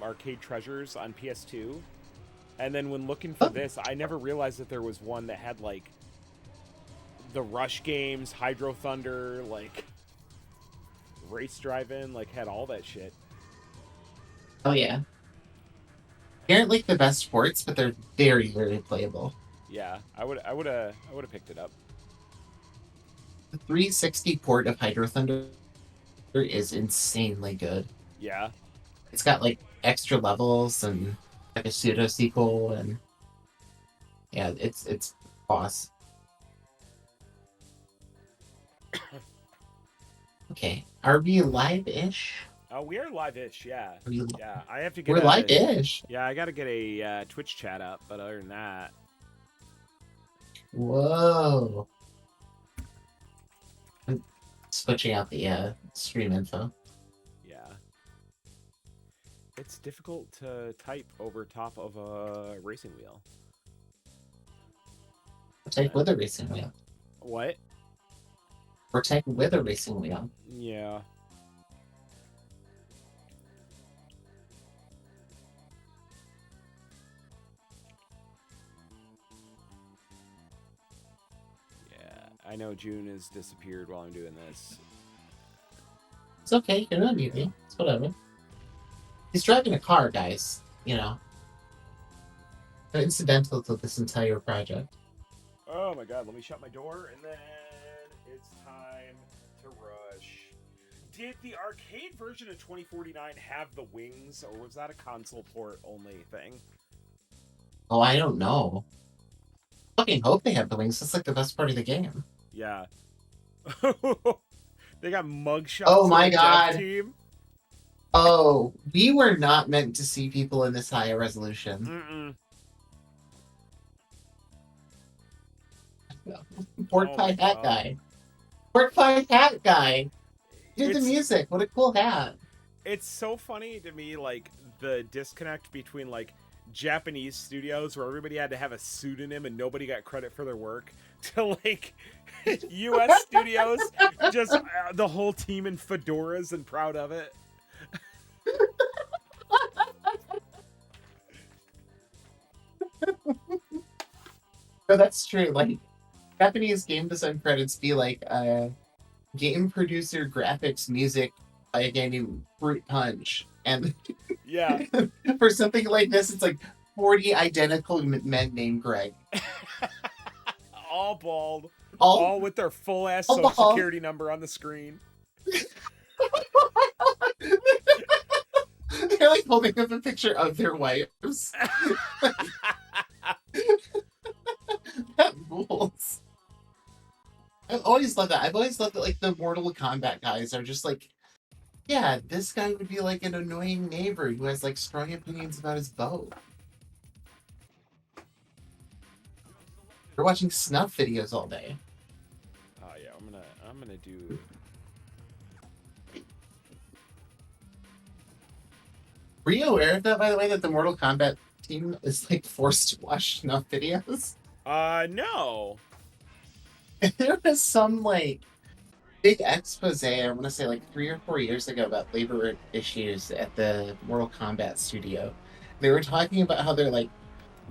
arcade treasures on PS2, and then when looking for this, I never realized that there was one that had like the Rush games, Hydro Thunder, like race driving, like had all that shit. Oh yeah. They aren't like the best sports, but they're very, very playable. Yeah, I would have picked it up. The 360 port of Hydro Thunder is insanely good. Yeah, It's got like extra levels and like a pseudo sequel, and yeah, it's boss. Okay, are we live-ish? we are live-ish. Yeah, Are we, yeah. I have to get we're a live-ish. yeah. I got to get a Twitch chat up, but other than that, Whoa! I'm switching out the stream info. yeah, it's difficult to type over top of a racing wheel. Take with a racing wheel. What? Or take with a racing wheel. Yeah. Yeah, I know June has disappeared while I'm doing this. It's okay, you're not eating. It's whatever. He's driving a car, guys. You know. They're incidental to this entire project. Oh my god, let me shut my door and then it's time to rush. Did the arcade version of 2049 have the wings, or was that a console port only thing? Oh, I don't know. Fucking hope they have the wings. That's like the best part of the game. Yeah. They got mugshots Oh my of the god. dev team. Oh, we were not meant to see people in this high resolution. Pork pie hat guy. Pork pie hat guy. Did the music. What a cool hat. It's so funny to me, like, the disconnect between, like, Japanese studios where everybody had to have a pseudonym and nobody got credit for their work to, like, US studios, just the whole team in fedoras and proud of it. No, that's true. Like, Japanese game design credits be like game producer, graphics, music by a game named Fruit Punch. And yeah, for something like this, it's like 40 identical men named Greg. All bald. All with their full ass social security number on the screen. They're like holding up a picture of their wives. That rules. I've always loved that. I've always loved that, like, the Mortal Kombat guys are just like, yeah, this guy would be like an annoying neighbor who has like strong opinions about his boat. We're watching snuff videos all day. Oh yeah, I'm gonna do. Were you aware of that, by the way, that the Mortal Kombat team is like forced to watch snuff videos? No. There was some like big expose, I want to say like 3 or 4 years ago, about labor issues at the Mortal Kombat studio. They were talking about how their like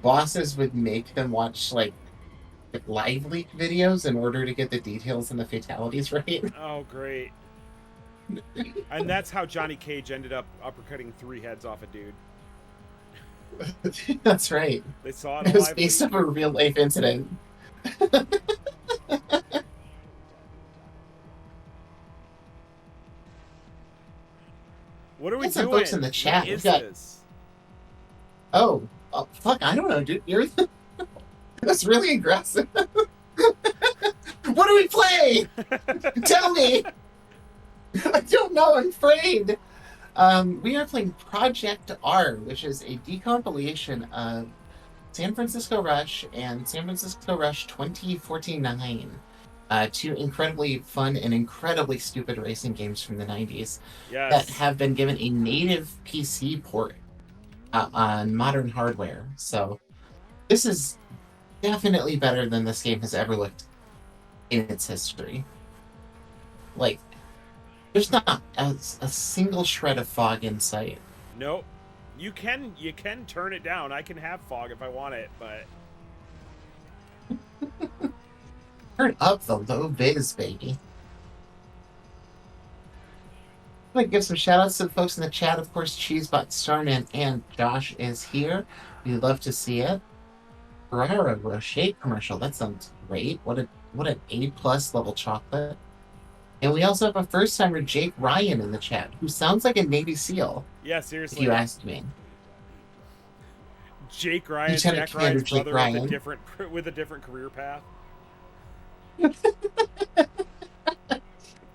bosses would make them watch like live leak videos in order to get the details and the fatalities right. Oh, great. And that's how Johnny Cage ended up uppercutting 3 heads off a dude. That's right. They saw it. It was based off a real life incident. What are we doing? Some folks in the chat. What is this? Oh, fuck! I don't know, dude. That's really aggressive. What do we play? Tell me. I don't know. I'm afraid. We are playing ProjectR, which is a decompilation of San Francisco Rush and San Francisco Rush 2049. 2 incredibly fun and incredibly stupid racing games from the 90s that have been given a native PC port on modern hardware. So this is definitely better than this game has ever looked in its history. Like, there's not a single shred of fog in sight. Nope. You can turn it down. I can have fog if I want it, but Turn up the low vis, baby. I'm gonna give some shout outs to the folks in the chat. Of course, Cheesebot, Starman, and Josh is here. We'd love to see it. Ferrara Rocher commercial. That sounds great. What an A+ level chocolate. And we also have a first timer, Jake Ryan, in the chat, who sounds like a Navy SEAL. yeah, seriously. If you asked me. Jack Ryan's brother Ryan. with a different career path.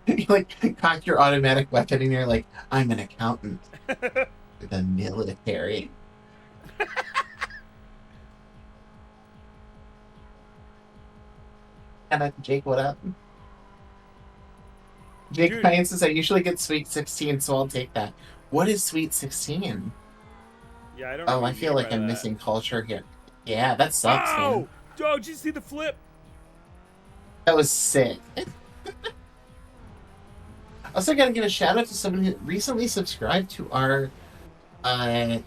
You like cock your automatic weapon and you're like, I'm an accountant for the military. And Jake, what up? Jake Ryan says, I usually get Sweet 16, so I'll take that. What is Sweet 16? Yeah, I don't. Oh, I feel like I'm missing culture here. Yeah, that sucks. Oh, man. dog! Did you see the flip? That was sick. Also, gotta give a shout out to someone who recently subscribed to our,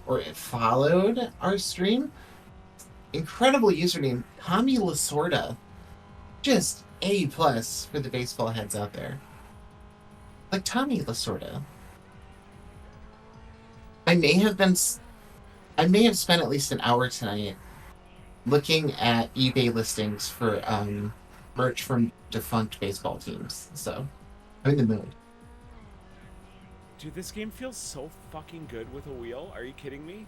or followed our stream. Incredible username, Tommy Lasorda. Just A+ for the baseball heads out there. Like Tommy Lasorda. I may have spent at least an hour tonight looking at eBay listings for merch from defunct baseball teams. So I'm in the mood. Dude, this game feels so fucking good with a wheel. Are you kidding me?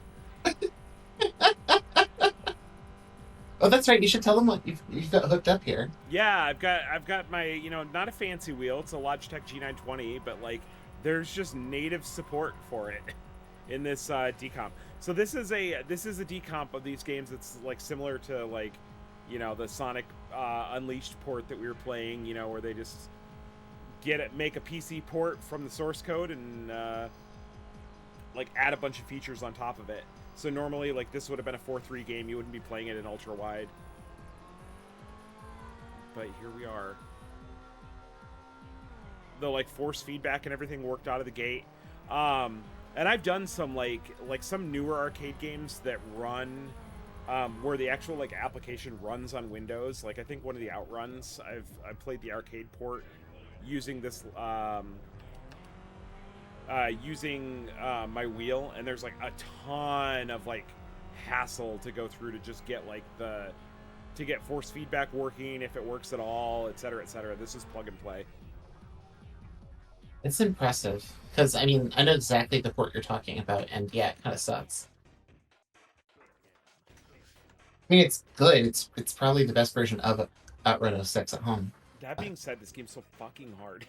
Oh, that's right. You should tell them what you've got hooked up here. Yeah, I've got my, not a fancy wheel. It's a Logitech G920, but like there's just native support for it in this decomp. So this is a decomp of these games that's like similar to like, the Sonic Unleashed port that we were playing, where they just make a PC port from the source code and like add a bunch of features on top of it. So normally, like, this would have been a 4:3 game. You wouldn't be playing it in ultra wide. But here we are. The like force feedback and everything worked out of the gate. And I've done some like some newer arcade games that run where the actual like application runs on Windows. Like I think one of the Outruns, I've played the arcade port using this my wheel, and there's like a ton of like hassle to go through to just get like to get force feedback working, if it works at all, etc., etc. This is plug and play. It's impressive because I mean I know exactly the port you're talking about, and yeah, it kind of sucks. I mean, it's good. It's probably the best version of Outrun 06 at home. That being said, this game's so fucking hard.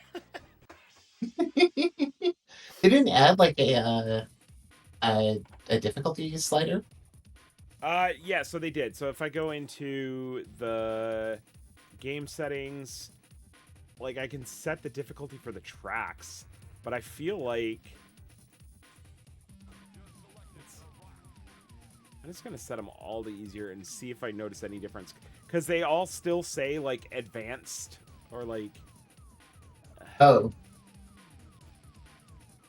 They didn't add like a difficulty slider. Yeah, so they did. So if I go into the game settings, like I can set the difficulty for the tracks, but I feel like I'm just gonna set them all to easier and see if I notice any difference, because they all still say like advanced or like. Oh.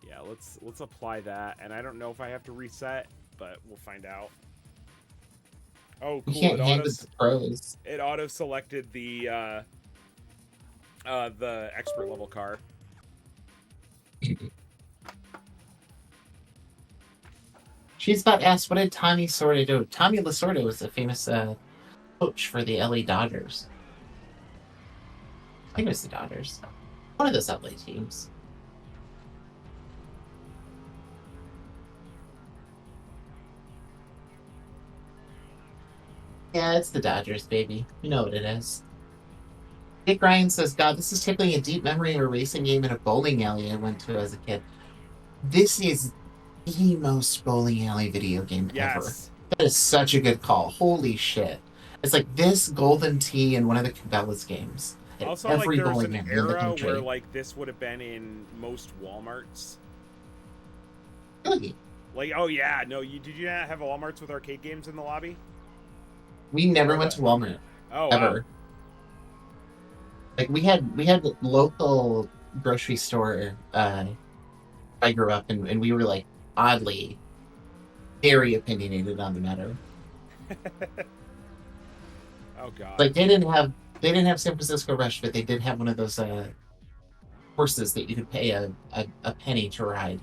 Yeah, let's apply that, and I don't know if I have to reset, but we'll find out. Oh, cool! You can't hand it to pros. It auto selected the expert level car. She's about asked, what did Tommy Lasorda do? Tommy Lasorda was a famous coach for the LA Dodgers. I think it was the Dodgers. One of those LA teams. Yeah, it's the Dodgers, baby. You know what it is. Jake Ryan says, God, this is tickling a deep memory of a racing game in a bowling alley I went to as a kid. This is the most bowling alley video game ever. That is such a good call. Holy shit. It's like this Golden Tee in one of the Cabela's games. Also, like, there was an era where like this would have been in most Walmarts. Really? Like, oh yeah, no, did you not have Walmarts with arcade games in the lobby? We never went to Walmart. Oh, ever. Wow. Like we had local grocery store I grew up in, and we were like oddly very opinionated on the matter. Oh God. Like they didn't have San Francisco Rush, but they did have one of those horses that you could pay a penny to ride.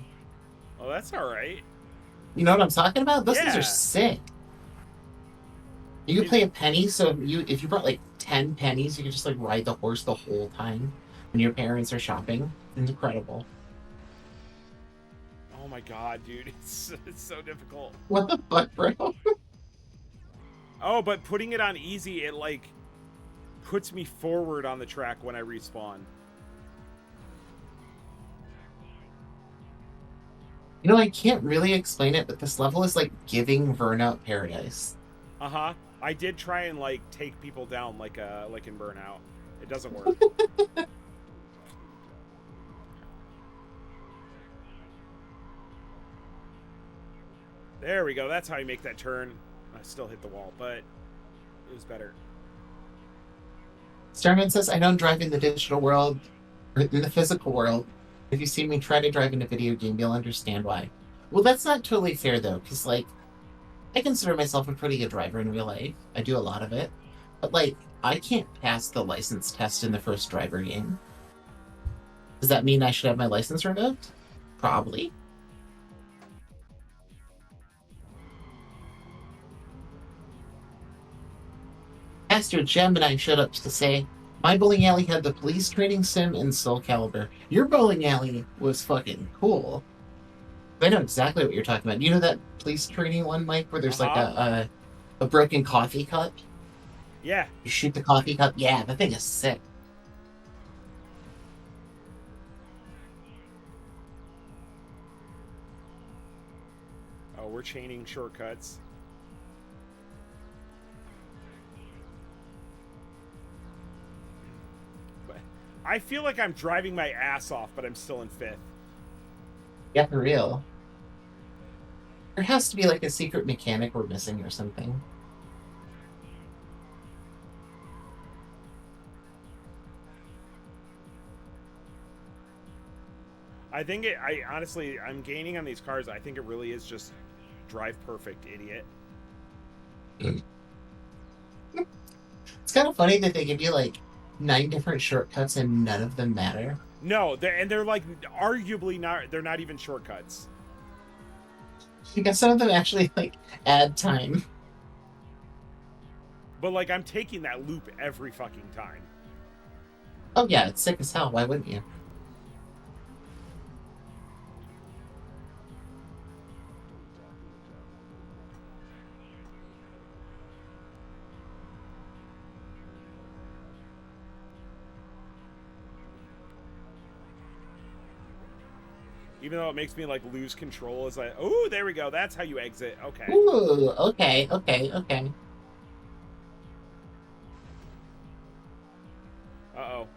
Oh, that's all right. You know what I'm talking about? Those things are Yeah. sick. You could Is pay a penny, so if you brought like 10 pennies, you could just like ride the horse the whole time when your parents are shopping. It's incredible. oh my God, dude, it's so difficult. What the fuck, bro? Oh, but putting it on easy, it like puts me forward on the track when I respawn. You know, I can't really explain it, but this level is like giving Burnout Paradise. Uh huh. I did try and like take people down like in Burnout. It doesn't work. There we go. That's how you make that turn. I still hit the wall, but it was better. Starman says, I don't drive in the digital world or in the physical world. If you see me try to drive in a video game, you'll understand why. Well, that's not totally fair though, because like I consider myself a pretty good driver in real life. I do a lot of it. But like I can't pass the license test in the first driver game. Does that mean I should have my license revoked? Probably. Master Gemini showed up to say, my bowling alley had the police training sim and Soul Calibur. Your bowling alley was fucking cool. I know exactly what you're talking about. You know that police training one, Mike, where there's like a broken coffee cup? Yeah. You shoot the coffee cup? Yeah, the thing is sick. Oh, we're chaining shortcuts. But I feel like I'm driving my ass off, but I'm still in fifth. Yeah, for real. There has to be like a secret mechanic we're missing or something. I think it. I honestly, I'm gaining on these cars. I think it really is just drive perfect, idiot. It's kind of funny that they give you like 9 different shortcuts and none of them matter. No, they're like arguably not. They're not even shortcuts. Because some of them actually like add time. But like, I'm taking that loop every fucking time. Oh yeah, it's sick as hell. Why wouldn't you? Even though it makes me like lose control as I. Oh, there we go. That's how you exit. Okay. Ooh, okay, okay, okay. Uh oh.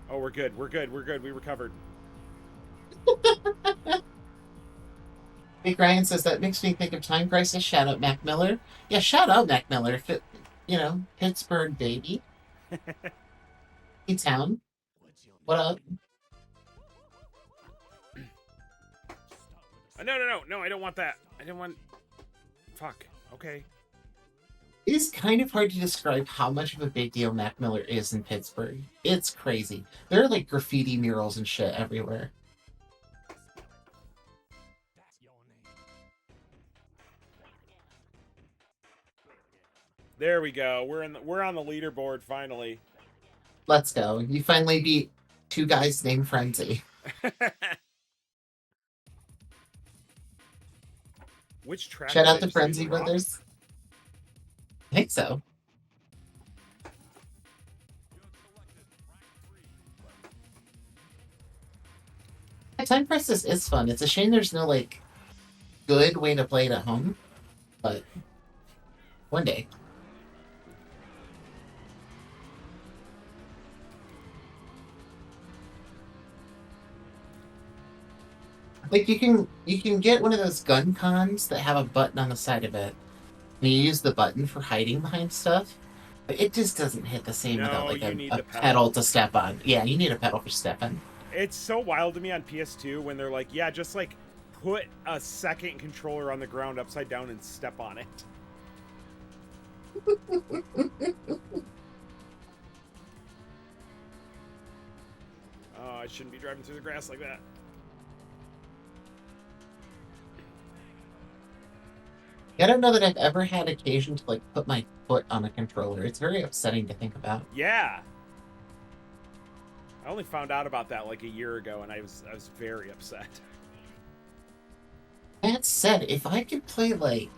Oh, we're good. We're good. We're good. We recovered. Big Ryan says that makes me think of Time Crisis. Shout out Mac Miller. Yeah, shout out Mac Miller. You know, Pittsburgh baby. Hey town. What up? No! I don't want that. I didn't want. Fuck. Okay. It is kind of hard to describe how much of a big deal Mac Miller is in Pittsburgh. It's crazy. There are like graffiti murals and shit everywhere. There we go. We're on the leaderboard finally. Let's go. You finally beat 2 guys named Frenzy. Which track? Shout out to Frenzy Brothers. I think so. Time Crisis is fun. It's a shame there's no like good way to play it at home, but one day. Like you can get one of those gun cons that have a button on the side of it, and you use the button for hiding behind stuff. But it just doesn't hit the same without like a pedal to step on. Yeah, you need a pedal for stepping. It's so wild to me on PS2 when they're like, yeah, just like put a second controller on the ground upside down and step on it. Oh, I shouldn't be driving through the grass like that. I don't know that I've ever had occasion to like put my foot on a controller. It's very upsetting to think about. Yeah. I only found out about that like a year ago, and I was very upset. That said, if I could play like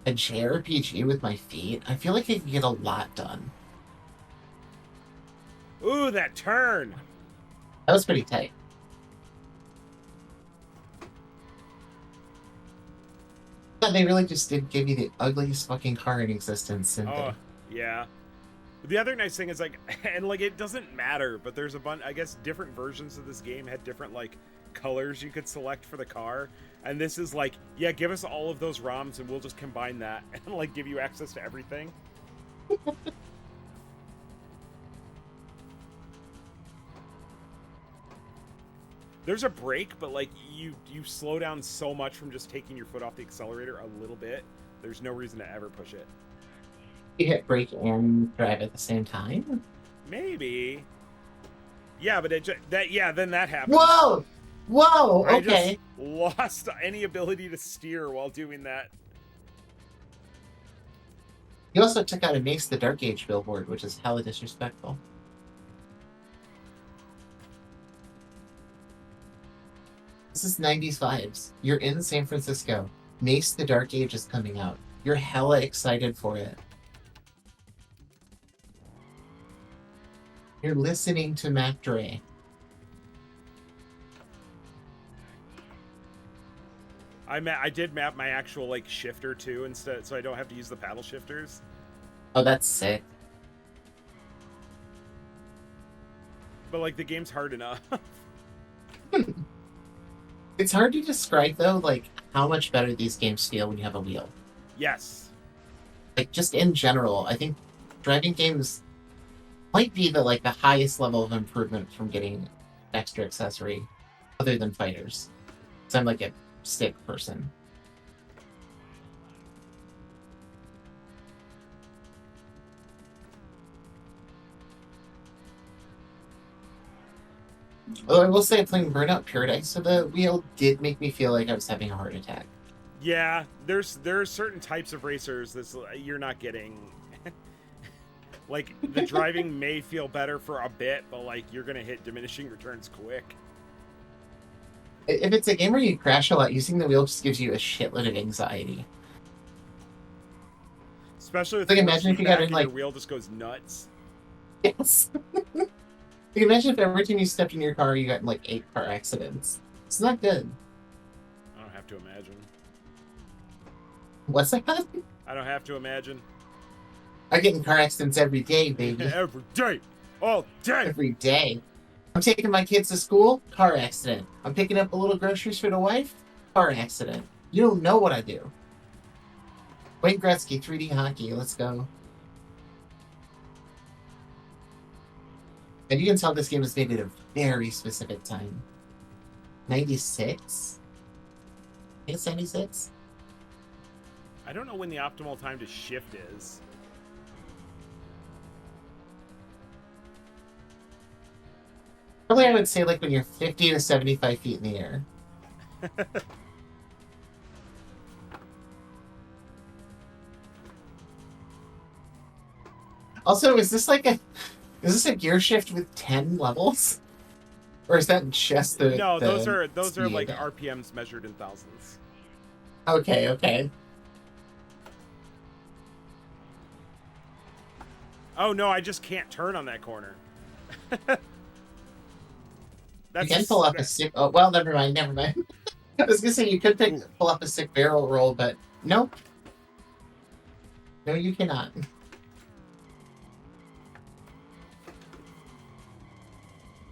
a JRPG with my feet, I feel like I could get a lot done. Ooh, that turn! That was pretty tight. But they really just did give you the ugliest fucking car in existence. And yeah. The other nice thing is like, and like it doesn't matter, but there's a bunch. I guess different versions of this game had different like colors you could select for the car, and this is like, yeah, give us all of those ROMs and we'll just combine that and like give you access to everything. There's a brake, but like you slow down so much from just taking your foot off the accelerator a little bit. There's no reason to ever push it. you hit brake and drive at the same time? Maybe. Yeah, but then that happens. Whoa! Whoa! I Okay. just lost any ability to steer while doing that. You also took out a Mace the Dark Age billboard, which is hella disrespectful. This is 90s vibes. You're in San Francisco. Mace the Dark Age is coming out. You're hella excited for it. You're listening to Mac Dre. I did map my actual like shifter too instead, so I don't have to use the paddle shifters. Oh, that's sick. But like the game's hard enough. It's hard to describe though, like how much better these games feel when you have a wheel. Yes. Like just in general, I think driving games might be the highest level of improvement from getting an extra accessory, other than fighters. So I'm like a stick person. Although I will say, playing Burnout Paradise, so the wheel did make me feel like I was having a heart attack. Yeah, there are certain types of racers that you're not getting. Like the driving may feel better for a bit, but like you're gonna hit diminishing returns quick. If it's a game where you crash a lot, using the wheel just gives you a shitload of anxiety. Especially with like, imagine if you got in your wheel just goes nuts. Yes. Like, imagine if every time you stepped in your car, you got in 8 car accidents. It's not good. I don't have to imagine. What's that? I don't have to imagine. I get in car accidents every day, baby. Every day. All day. Every day. I'm taking my kids to school, car accident. I'm picking up a little groceries for the wife, car accident. You don't know what I do. Wayne Gretzky, 3D hockey, let's go. And you can tell this game was made at a very specific time. 96? I think it's 96? I don't know when the optimal time to shift is. Probably I would say when you're 50 to 75 feet in the air. Also, is this a gear shift with 10 levels? Or is that just the No, those are speed? like RPMs measured in thousands. Okay. Oh no, I just can't turn on that corner. You can pull up a sick... Oh, well, never mind. I was gonna say you could pull up a sick barrel roll, but nope. No, you cannot.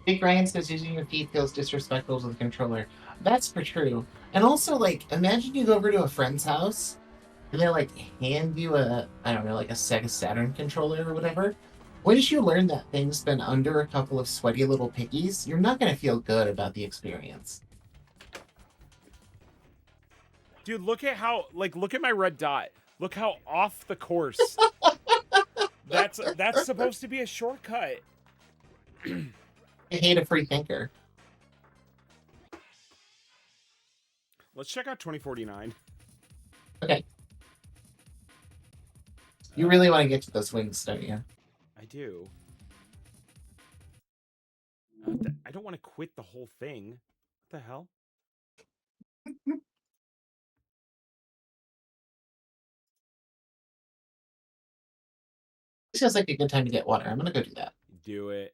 Big Ryan says using your feet feels disrespectful to the controller. That's for true. And also, imagine you go over to a friend's house and they hand you a Sega Saturn controller or whatever. Once you learn that thing's been under a couple of sweaty little pickies, you're not going to feel good about the experience. Dude, look at how look at my red dot. Look how off the course. That's supposed to be a shortcut. I hate a free thinker. Let's check out 2049. Okay. You really want to get to those wings, don't you? I do. I don't want to quit the whole thing. What the hell? This feels like a good time to get water. I'm gonna go do that. Do it.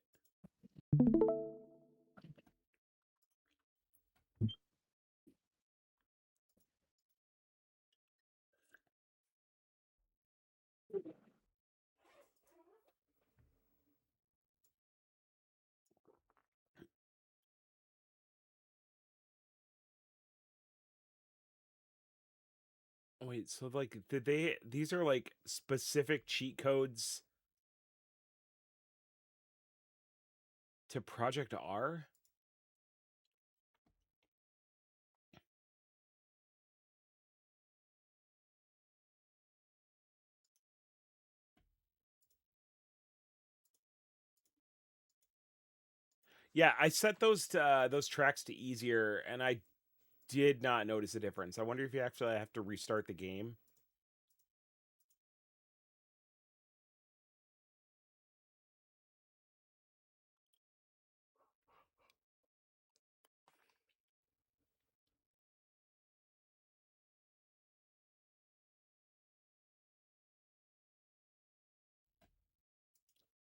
Wait, so like these are like specific cheat codes to ProjectR? Yeah, I set those tracks to easier, and I did not notice a difference. I wonder if you actually have to restart the game.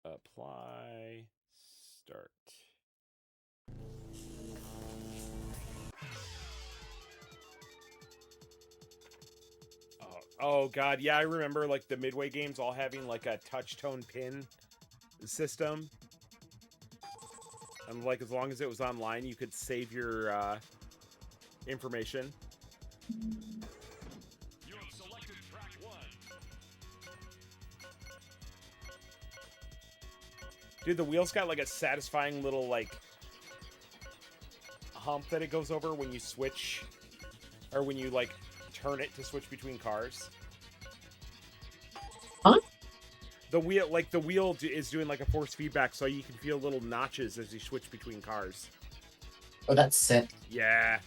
Apply, start. Oh god, yeah, I remember like the Midway games all having like a touch tone pin system. And like as long as it was online, you could save your information. You have selected track 1. Dude, the wheel's got like a satisfying little like hump that it goes over when you switch, or when you like turn it to switch between cars. Huh? The wheel is doing like a force feedback, so you can feel little notches as you switch between cars. Oh, that's sick. Yeah.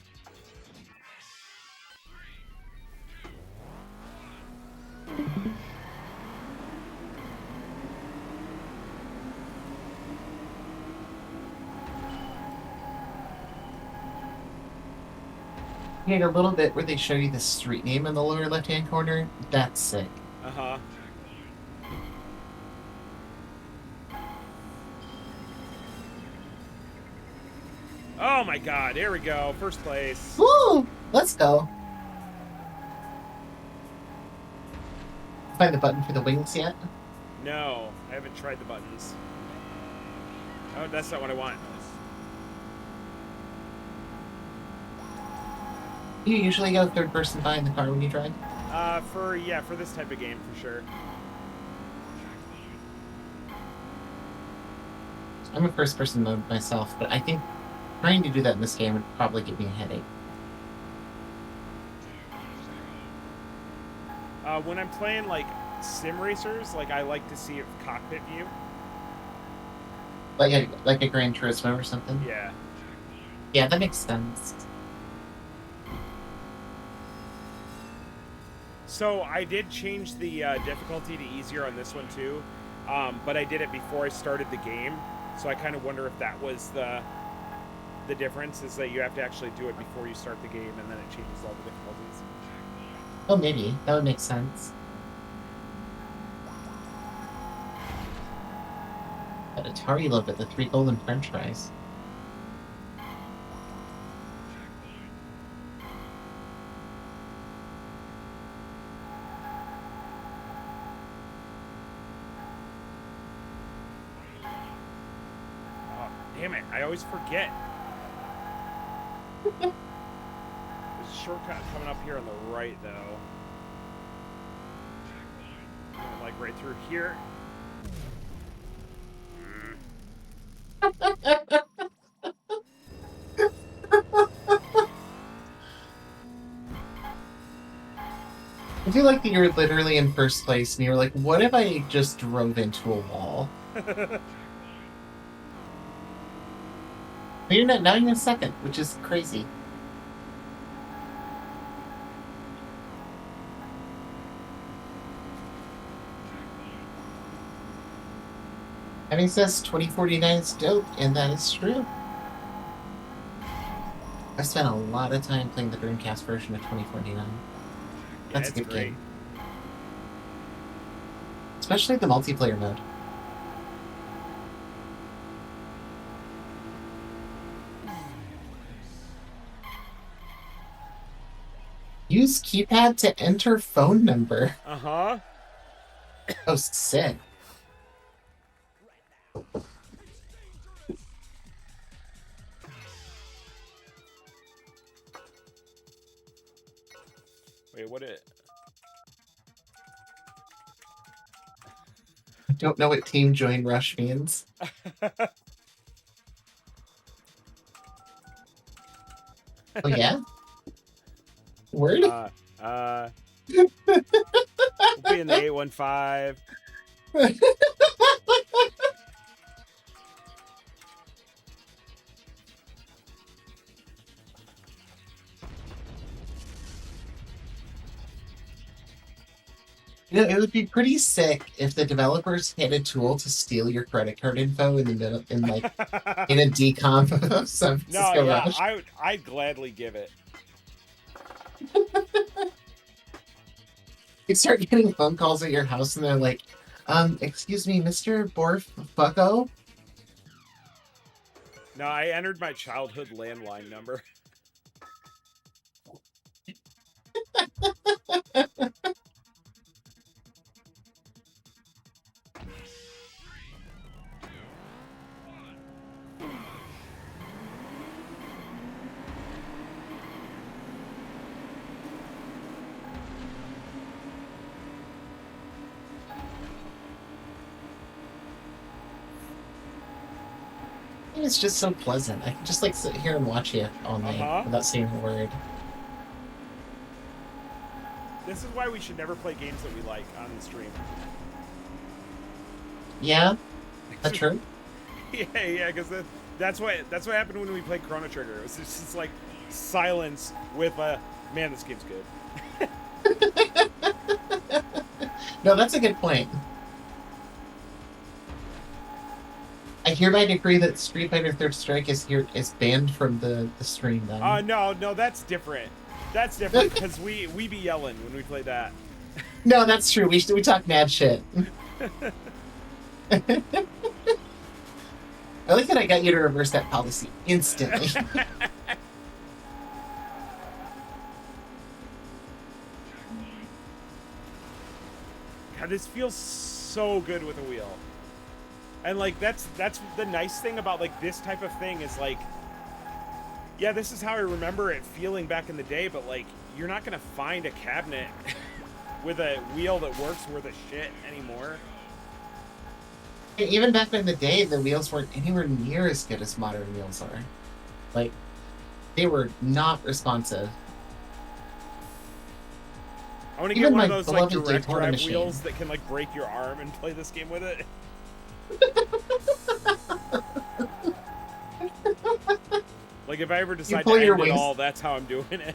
You get a little bit where they show you the street name in the lower left-hand corner. That's sick. Uh-huh. Oh my god, here we go. First place. Woo! Let's go. Find the button for the wings yet? No, I haven't tried the buttons. Oh, that's not what I want. You usually go third person behind the car when you drive? For this type of game, for sure. I'm a first person mode myself, but I think trying to do that in this game would probably give me a headache. When I'm playing like sim racers, like I like to see a cockpit view. Like a Gran Turismo or something? Yeah. Yeah, that makes sense. So I did change the difficulty to easier on this one too, but I did it before I started the game, so I kind of wonder if that was the difference, is that you have to actually do it before you start the game, and then it changes all the difficulties. Oh, maybe. That would make sense. That Atari look at the 3 golden french fries. Oh, damn it, I always forget. There's a shortcut coming up here on the right, though. Like right through here. I feel like that you're literally in first place and you're like, what if I just drove into a wall? But you're not, now you're in second, which is crazy. Having says 2049 is dope, and that is true. I spent a lot of time playing the Dreamcast version of 2049. That's a good game. Especially the multiplayer mode. Use keypad to enter phone number. Uh-huh. Oh, sick. Wait, what it? I don't know what Team Join Rush means. Oh, yeah? Word? We'll be in the 815. You know, it would be pretty sick if the developers had a tool to steal your credit card info in the middle, in like, in a decomp of San Francisco No, yeah, Rush. I'd gladly give it. You start getting phone calls at your house and they're like, excuse me, Mr. Borf Bucko? No, I entered my childhood landline number. It's just so pleasant. I can just like sit here and watch you all night without saying a word. This is why we should never play games that we like on the stream. Yeah, that's true. Yeah, because that's what happened when we played Chrono Trigger. It was just like silence with man, this game's good. No, that's a good point. I hereby decree that Street Fighter Third Strike is banned from the stream then. No, that's different. That's different because we be yelling when we play that. No, that's true. We talk mad shit. I like that I got you to reverse that policy instantly. God, this feels so good with a wheel. And like that's the nice thing about like this type of thing is like, yeah, this is how I remember it feeling back in the day, but like you're not gonna find a cabinet with a wheel that works worth a shit anymore. Even back in the day, the wheels weren't anywhere near as good as modern wheels are. Like, they were not responsive. I want to get one of those like direct drive wheels that can like break your arm and play this game with it. Like if I ever decide to end it all, that's how I'm doing it.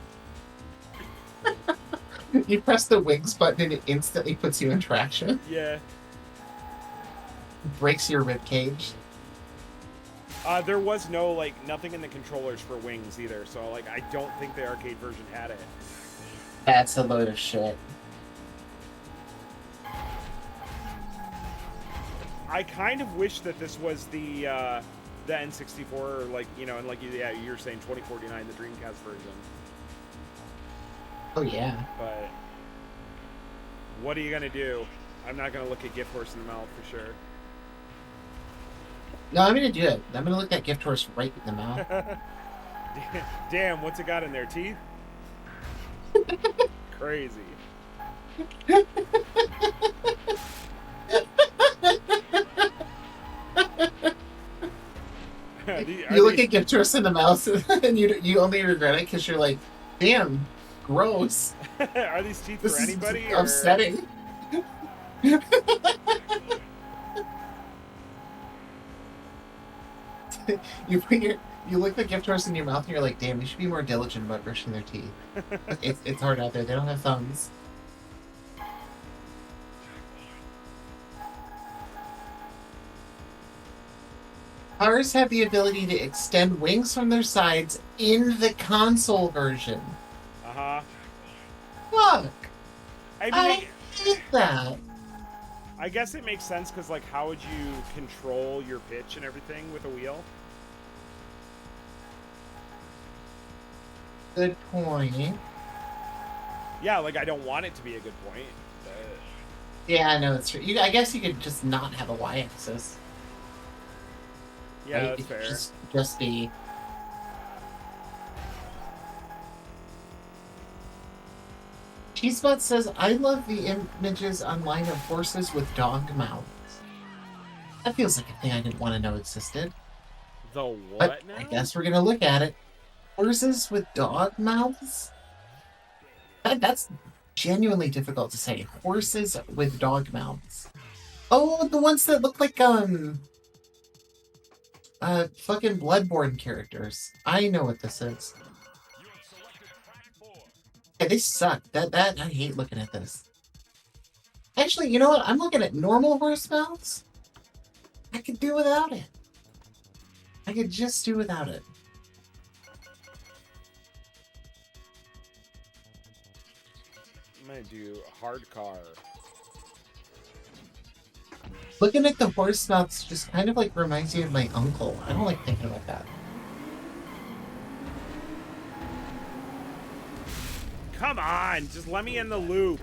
You press the wings button and it instantly puts you in traction. Yeah. Breaks your rib cage. There was no like nothing in the controllers for wings either, so like I don't think the arcade version had it. That's a load of shit. I kind of wish that this was the N64, or like, you know, and like yeah, you're saying 2049, the Dreamcast version. Oh yeah. But what are you gonna do? I'm not gonna look at Gift Horse in the mouth for sure. No, I'm gonna do it. I'm gonna look that Gift Horse right in the mouth. Damn, what's it got in there? Teeth? Crazy. You look at Gift Horse in the mouth and you only regret it because you're like, damn, gross. Are these teeth This for is anybody? Or... upsetting. You put your you lick the gift horse in your mouth and you're like, damn, you should be more diligent about brushing their teeth. It's hard out there. They don't have thumbs. Cars have the ability to extend wings from their sides in the console version. Uh-huh. Fuck! I mean, I hate that. I guess it makes sense because, like, how would you control your pitch and everything with a wheel? Good point. Yeah, like, I don't want it to be a good point. Yeah, no, it's true. I guess you could just not have a y-axis. Yeah, right? that's fair. Just be... Cheesebot says, I love the images online of horses with dog mouths. That feels like a thing I didn't want to know existed. The what But now? I guess we're going to look at it. Horses with dog mouths? That's genuinely difficult to say. Horses with dog mouths. Oh, the ones that look like, fucking Bloodborne characters. I know what this is. Yeah, they suck. I hate looking at this. Actually, you know what? I'm looking at normal horse mouths. I could do without it. I could just do without it. I'm gonna do hard car. Looking at the horse mouths just kind of like reminds me of my uncle. I don't like thinking about that. Come on, just let me in the loop.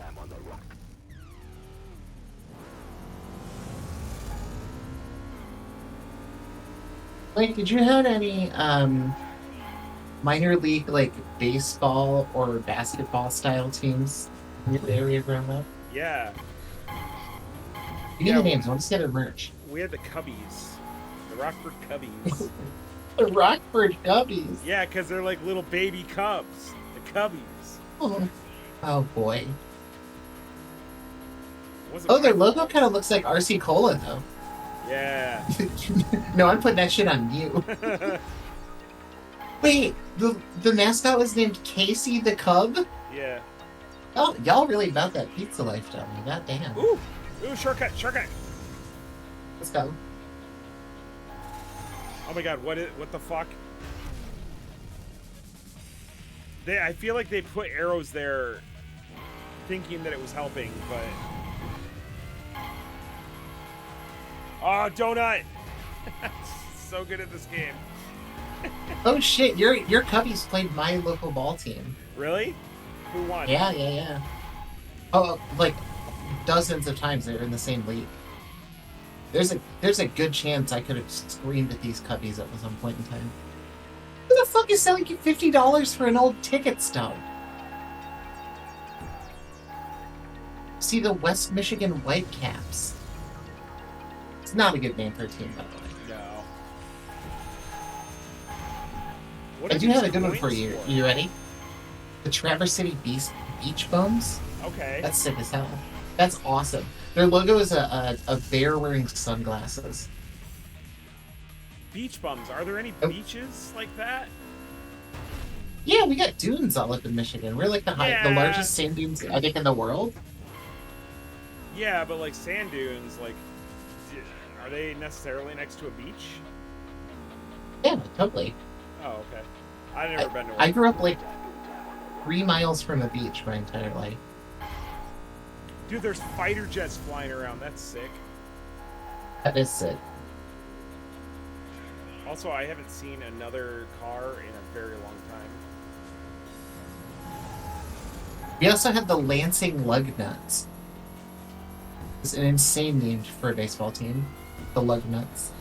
Like, did you have any minor league like baseball or basketball style teams in your area growing up? Yeah. Give me the names. I want to get a merch. We had the Cubbies. The Rockford Cubbies. The Rockford Cubbies. Yeah, because they're like little baby cubs. The Cubbies. Oh boy. Oh, their logo kind of looks like RC Cola though. Yeah. No, I'm putting that shit on you. Wait, the mascot was named Casey the Cub? Yeah. Oh, y'all really about that pizza life, don't you? God damn. Ooh, shortcut. Let's go. Oh my god, what the fuck? I feel like they put arrows there thinking that it was helping, but... Oh, donut! So good at this game. Oh shit, your Cubbies played my local ball team. Really? Who won? Yeah. Oh, like dozens of times they were in the same league. There's a good chance I could have screamed at these Cubbies at some point in time. Who the fuck is selling you $50 for an old ticket stub? See the West Michigan Whitecaps. It's not a good name for a team, by the way. No. I do have a good one for you. You ready? The Traverse City Beach Bums. Okay. That's sick as hell. That's awesome. Their logo is a bear wearing sunglasses. Beach bums. Are there any beaches like that? Yeah, we got dunes all up in Michigan. We're like the largest sand dunes, I think, in the world. Yeah, but like sand dunes, like, are they necessarily next to a beach? Yeah, totally. Oh, okay. I've never been to one. I grew up like 3 miles from a beach my entire life. Dude, there's fighter jets flying around. That's sick. That is sick. Also, I haven't seen another car in a very long time. We also have the Lansing Lugnuts. It's an insane name for a baseball team. The Lugnuts.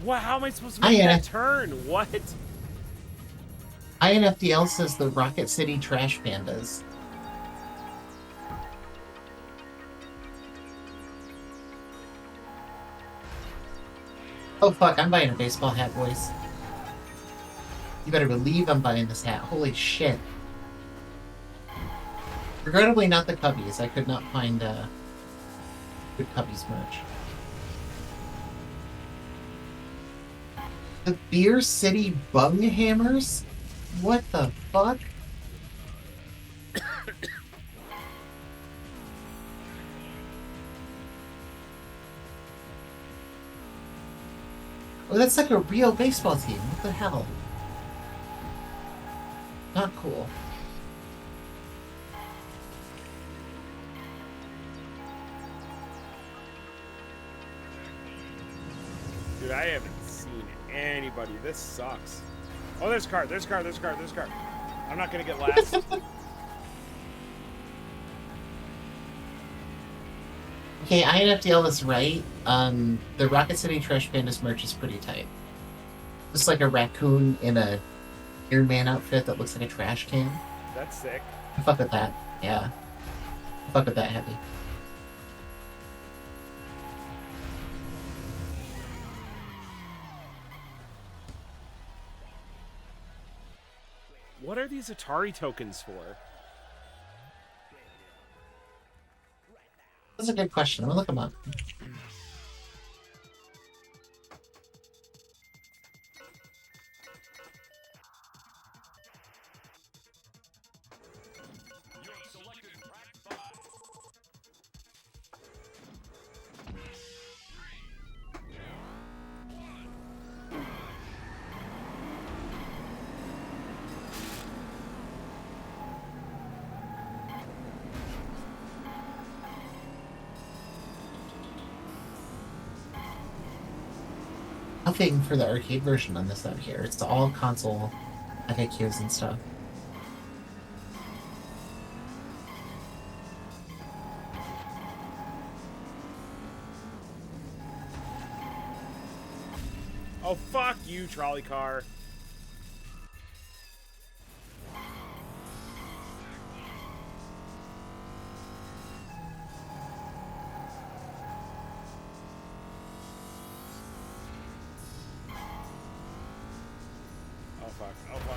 What? How am I supposed to make that turn? What? INFDL says the Rocket City Trash Pandas. Oh fuck, I'm buying a baseball hat, boys. You better believe I'm buying this hat. Holy shit. Regrettably not the Cubbies. I could not find good Cubbies merch. The Beer City Bunghammers? What the fuck? Oh, that's like a real baseball team. What the hell? Not cool. Dude, I haven't seen anybody. This sucks. Oh, there's a car. There's a car. There's a car. There's a car. I'm not gonna get last. Okay, INFDL is right. The Rocket City Trash Pandas merch is pretty tight. Just like a raccoon in a Iron Man outfit that looks like a trash can. That's sick. I fuck with that. Yeah. I fuck with that heavy. What are these Atari tokens for? That's a good question. I'm gonna look them up. Nothing for the arcade version on this out here. It's all console FAQs and stuff. Oh, fuck you, trolley car.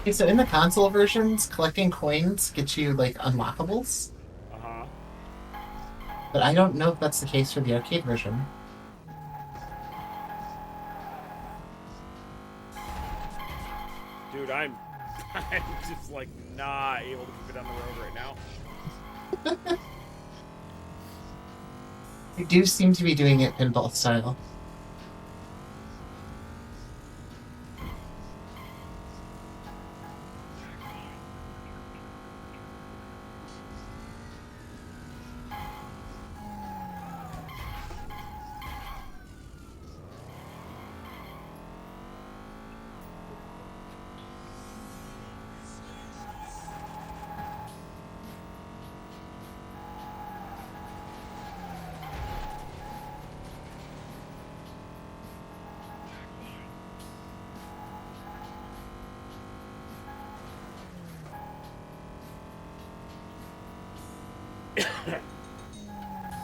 Okay, so in the console versions, collecting coins gets you, like, unlockables. Uh-huh. But I don't know if that's the case for the arcade version. Dude, I'm just, like, not able to keep it on the road right now. They do seem to be doing it pinball style.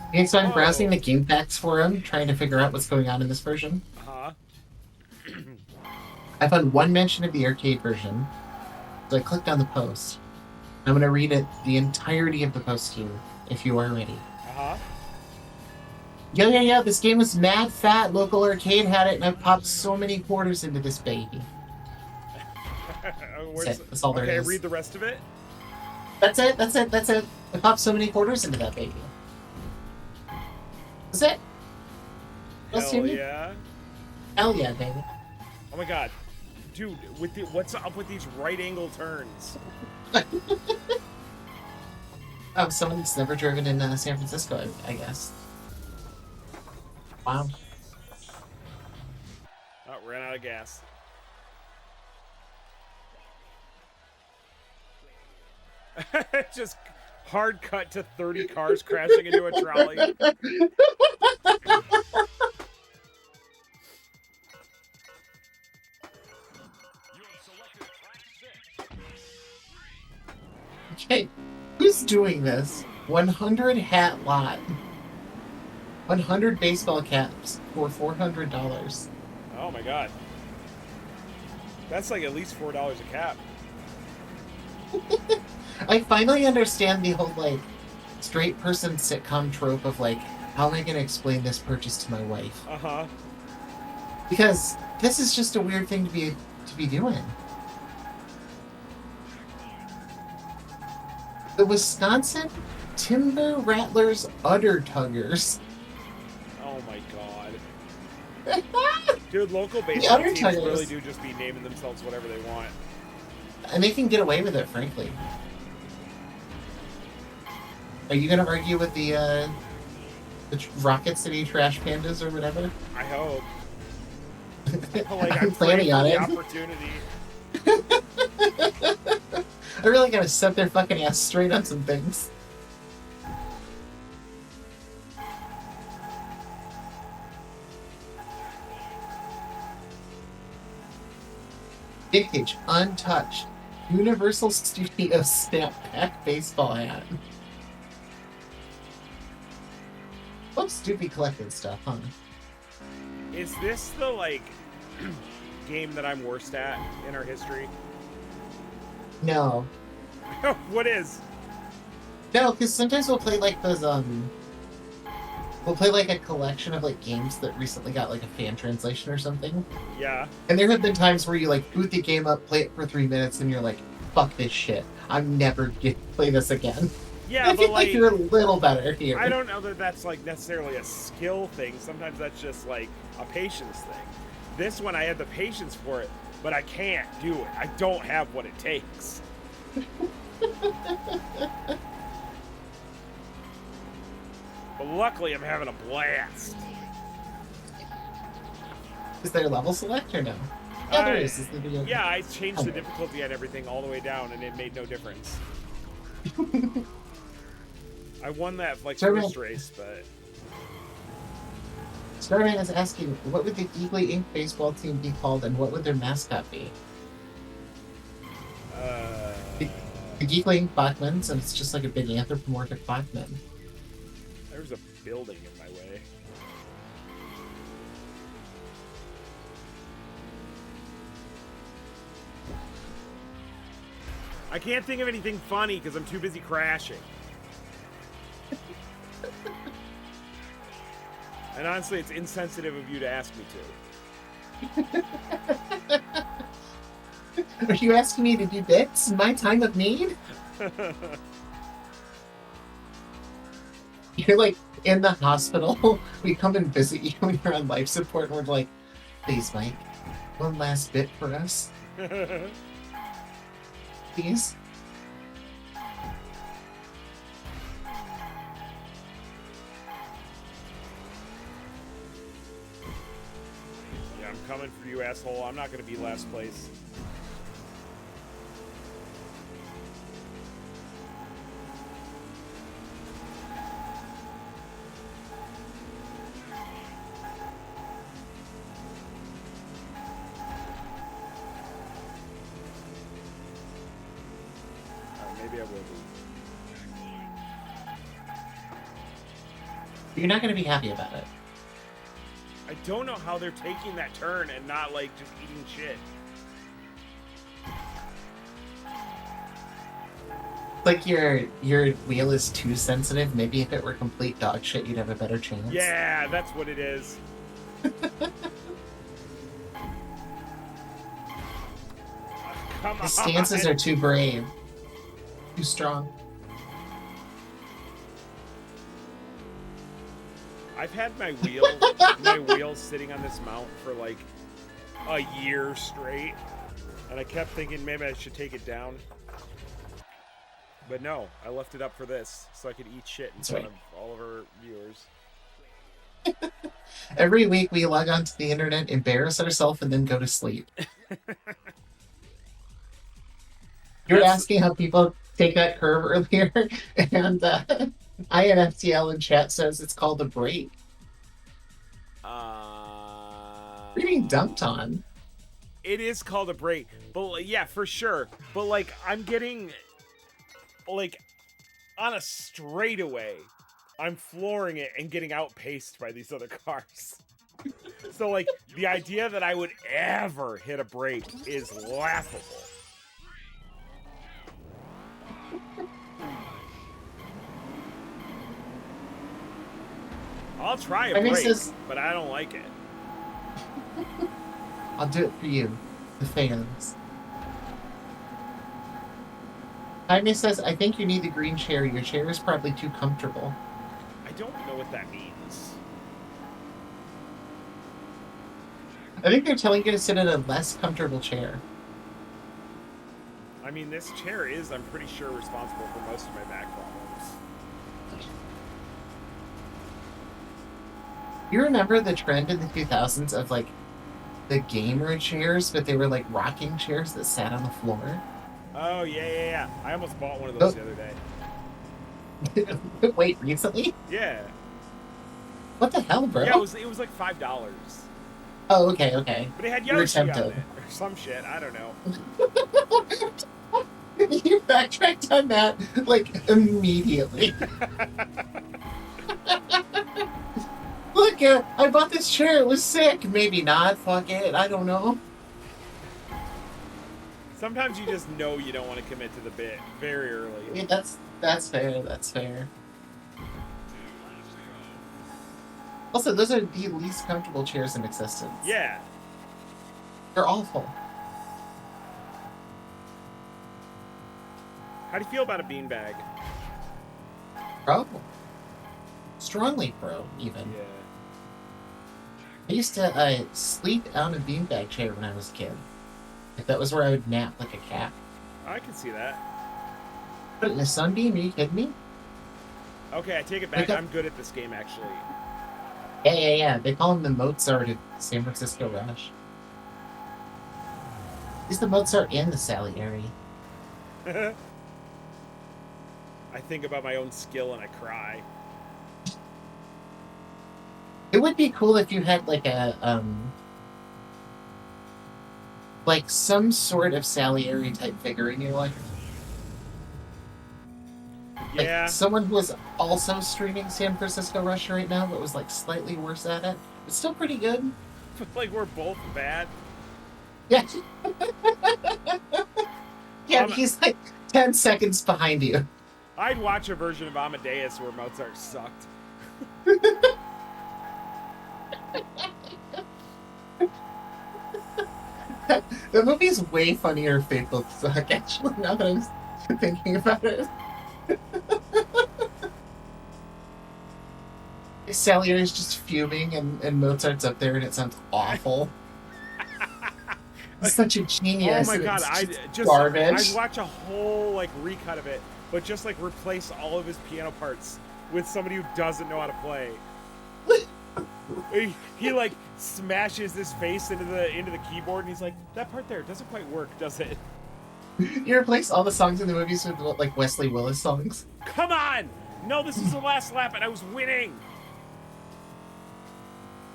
Okay, so I'm browsing the game packs forum, trying to figure out what's going on in this version. Uh-huh. I found one mention of the arcade version, so I clicked on the post. I'm going to read it, the entirety of the post to you, if you are ready. Uh-huh. Yeah, this game was mad fat, local arcade had it, and I've popped so many quarters into this baby. That's all there is. Okay, read the rest of it. That's it. I popped so many quarters into that baby. That's it. Hell yeah. Hell yeah, baby. Oh my god. Dude, what's up with these right angle turns? Oh, someone's never driven in San Francisco, I guess. Wow. Oh, ran out of gas. Just hard cut to 30 cars crashing into a trolley. Okay, who's doing this? 100 hat lot. 100 baseball caps for $400. Oh, Oh my god. That's like at least $4 a cap. I finally understand the whole, like, straight person sitcom trope of, like, how am I going to explain this purchase to my wife? Uh-huh. Because this is just a weird thing to be doing. The Wisconsin Timber Rattlers Udder Tuggers. Oh my god. Dude, local The baseball Udder teams Tuggers. really do just be naming themselves whatever they want. And they can get away with it, frankly. Are you going to argue with the Rocket City Trash Pandas or whatever? I hope. Like, I'm planning on the it. opportunity. I really gotta set their fucking ass straight on some things. Vintage, untouched, Universal Studios snapback baseball hat. Folks do be collecting stuff, huh? Is this the, like, game that I'm worst at in our history? No. What is? No, because sometimes we'll play like those, we'll play like a collection of like games that recently got like a fan translation or something. Yeah. And there have been times where you like boot the game up, play it for 3 minutes, and you're like, fuck this shit. I'm never gonna play this again. Yeah, I feel but like you're a little better here. I don't know that that's like necessarily a skill thing. Sometimes that's just like a patience thing. This one I had the patience for it, but I can't do it. I don't have what it takes. But luckily I'm having a blast. Is there a level select or no? Yeah, there is. Is the video Yeah, I changed the difficulty on everything all the way down and it made no difference. I won that like first race, but Starman is asking, what would the Geekly Inc. baseball team be called and what would their mascot be? The Geekly Inc. Bachmans, and it's just like a big anthropomorphic Bachman. There's a building in my way. I can't think of anything funny because I'm too busy crashing. And honestly, it's insensitive of you to ask me to. Are you asking me to do bits in my time of need? You're like in the hospital. We come and visit you when you're on life support, and we're like, please, Mike, one last bit for us. Please. Yeah, I'm coming for you, asshole. I'm not going to be last place. Maybe I will be. You're not going to be happy about it. I don't know how they're taking that turn and not, like, just eating shit. Like your wheel is too sensitive. Maybe if it were complete dog shit, you'd have a better chance. Yeah, that's what it is. Come on. The stances are too brave. Too strong. I've had my wheels sitting on this mount for like a year straight, and I kept thinking maybe I should take it down. But no, I left it up for this, so I could eat shit in front of all of our viewers. Every week we log onto the internet, embarrass ourselves, and then go to sleep. You're asking how people take that curve earlier, and INFTL in chat says it's called a break. You're being dumped on. It is called a break, but yeah, for sure. But like, I'm getting like on a straightaway, I'm flooring it and getting outpaced by these other cars. So, like, the idea that I would ever hit a brake is laughable. I'll try a Jaime brake, says, but I don't like it. I'll do it for you, the fans. Jaime says, I think you need the green chair. Your chair is probably too comfortable. I don't know what that means. I think they're telling you to sit in a less comfortable chair. I mean, this chair is, I'm pretty sure, responsible for most of my back problems. You remember the trend in the 2000s of, like, the gamer chairs, but they were, like, rocking chairs that sat on the floor? Oh, yeah. I almost bought one of those the other day. Wait, recently? Yeah. What the hell, bro? Yeah, it was like $5. Oh, okay. But it had Yoshi on it, or some shit, I don't know. You backtracked on that, like, immediately. Look, I bought this chair, it was sick. Maybe not, fuck it, I don't know. Sometimes you just know you don't want to commit to the bit very early. I mean, that's fair. Also, those are the least comfortable chairs in existence. Yeah. They're awful. How do you feel about a beanbag? Pro. Strongly pro, even. Yeah. I used to sleep on a beanbag chair when I was a kid. Like, that was where I would nap like a cat. I can see that. But in a sunbeam, are you kidding me? Okay, I take it back. I'm good at this game, actually. Yeah. They call him the Mozart of San Francisco Rush. He's the Mozart and the Salieri. I think about my own skill and I cry. It would be cool if you had like a like some sort of Salieri type figure in your life. Yeah. Like someone who was also streaming San Francisco Rush right now, but was like slightly worse at it, but still pretty good. Like we're both bad. Yeah. Yeah, he's like 10 seconds behind you. I'd watch a version of Amadeus where Mozart sucked. The movie's way funnier if Faithful suck, actually, now that I'm thinking about it. Salieri's just fuming and Mozart's up there and it sounds awful. Such a genius. Oh my god, I'd watch a whole like recut of it, but just like replace all of his piano parts with somebody who doesn't know how to play. He like smashes his face into the keyboard and he's like, that part there doesn't quite work, does it? You replace all the songs in the movies with like Wesley Willis songs. Come on! No, this is the last lap and I was winning!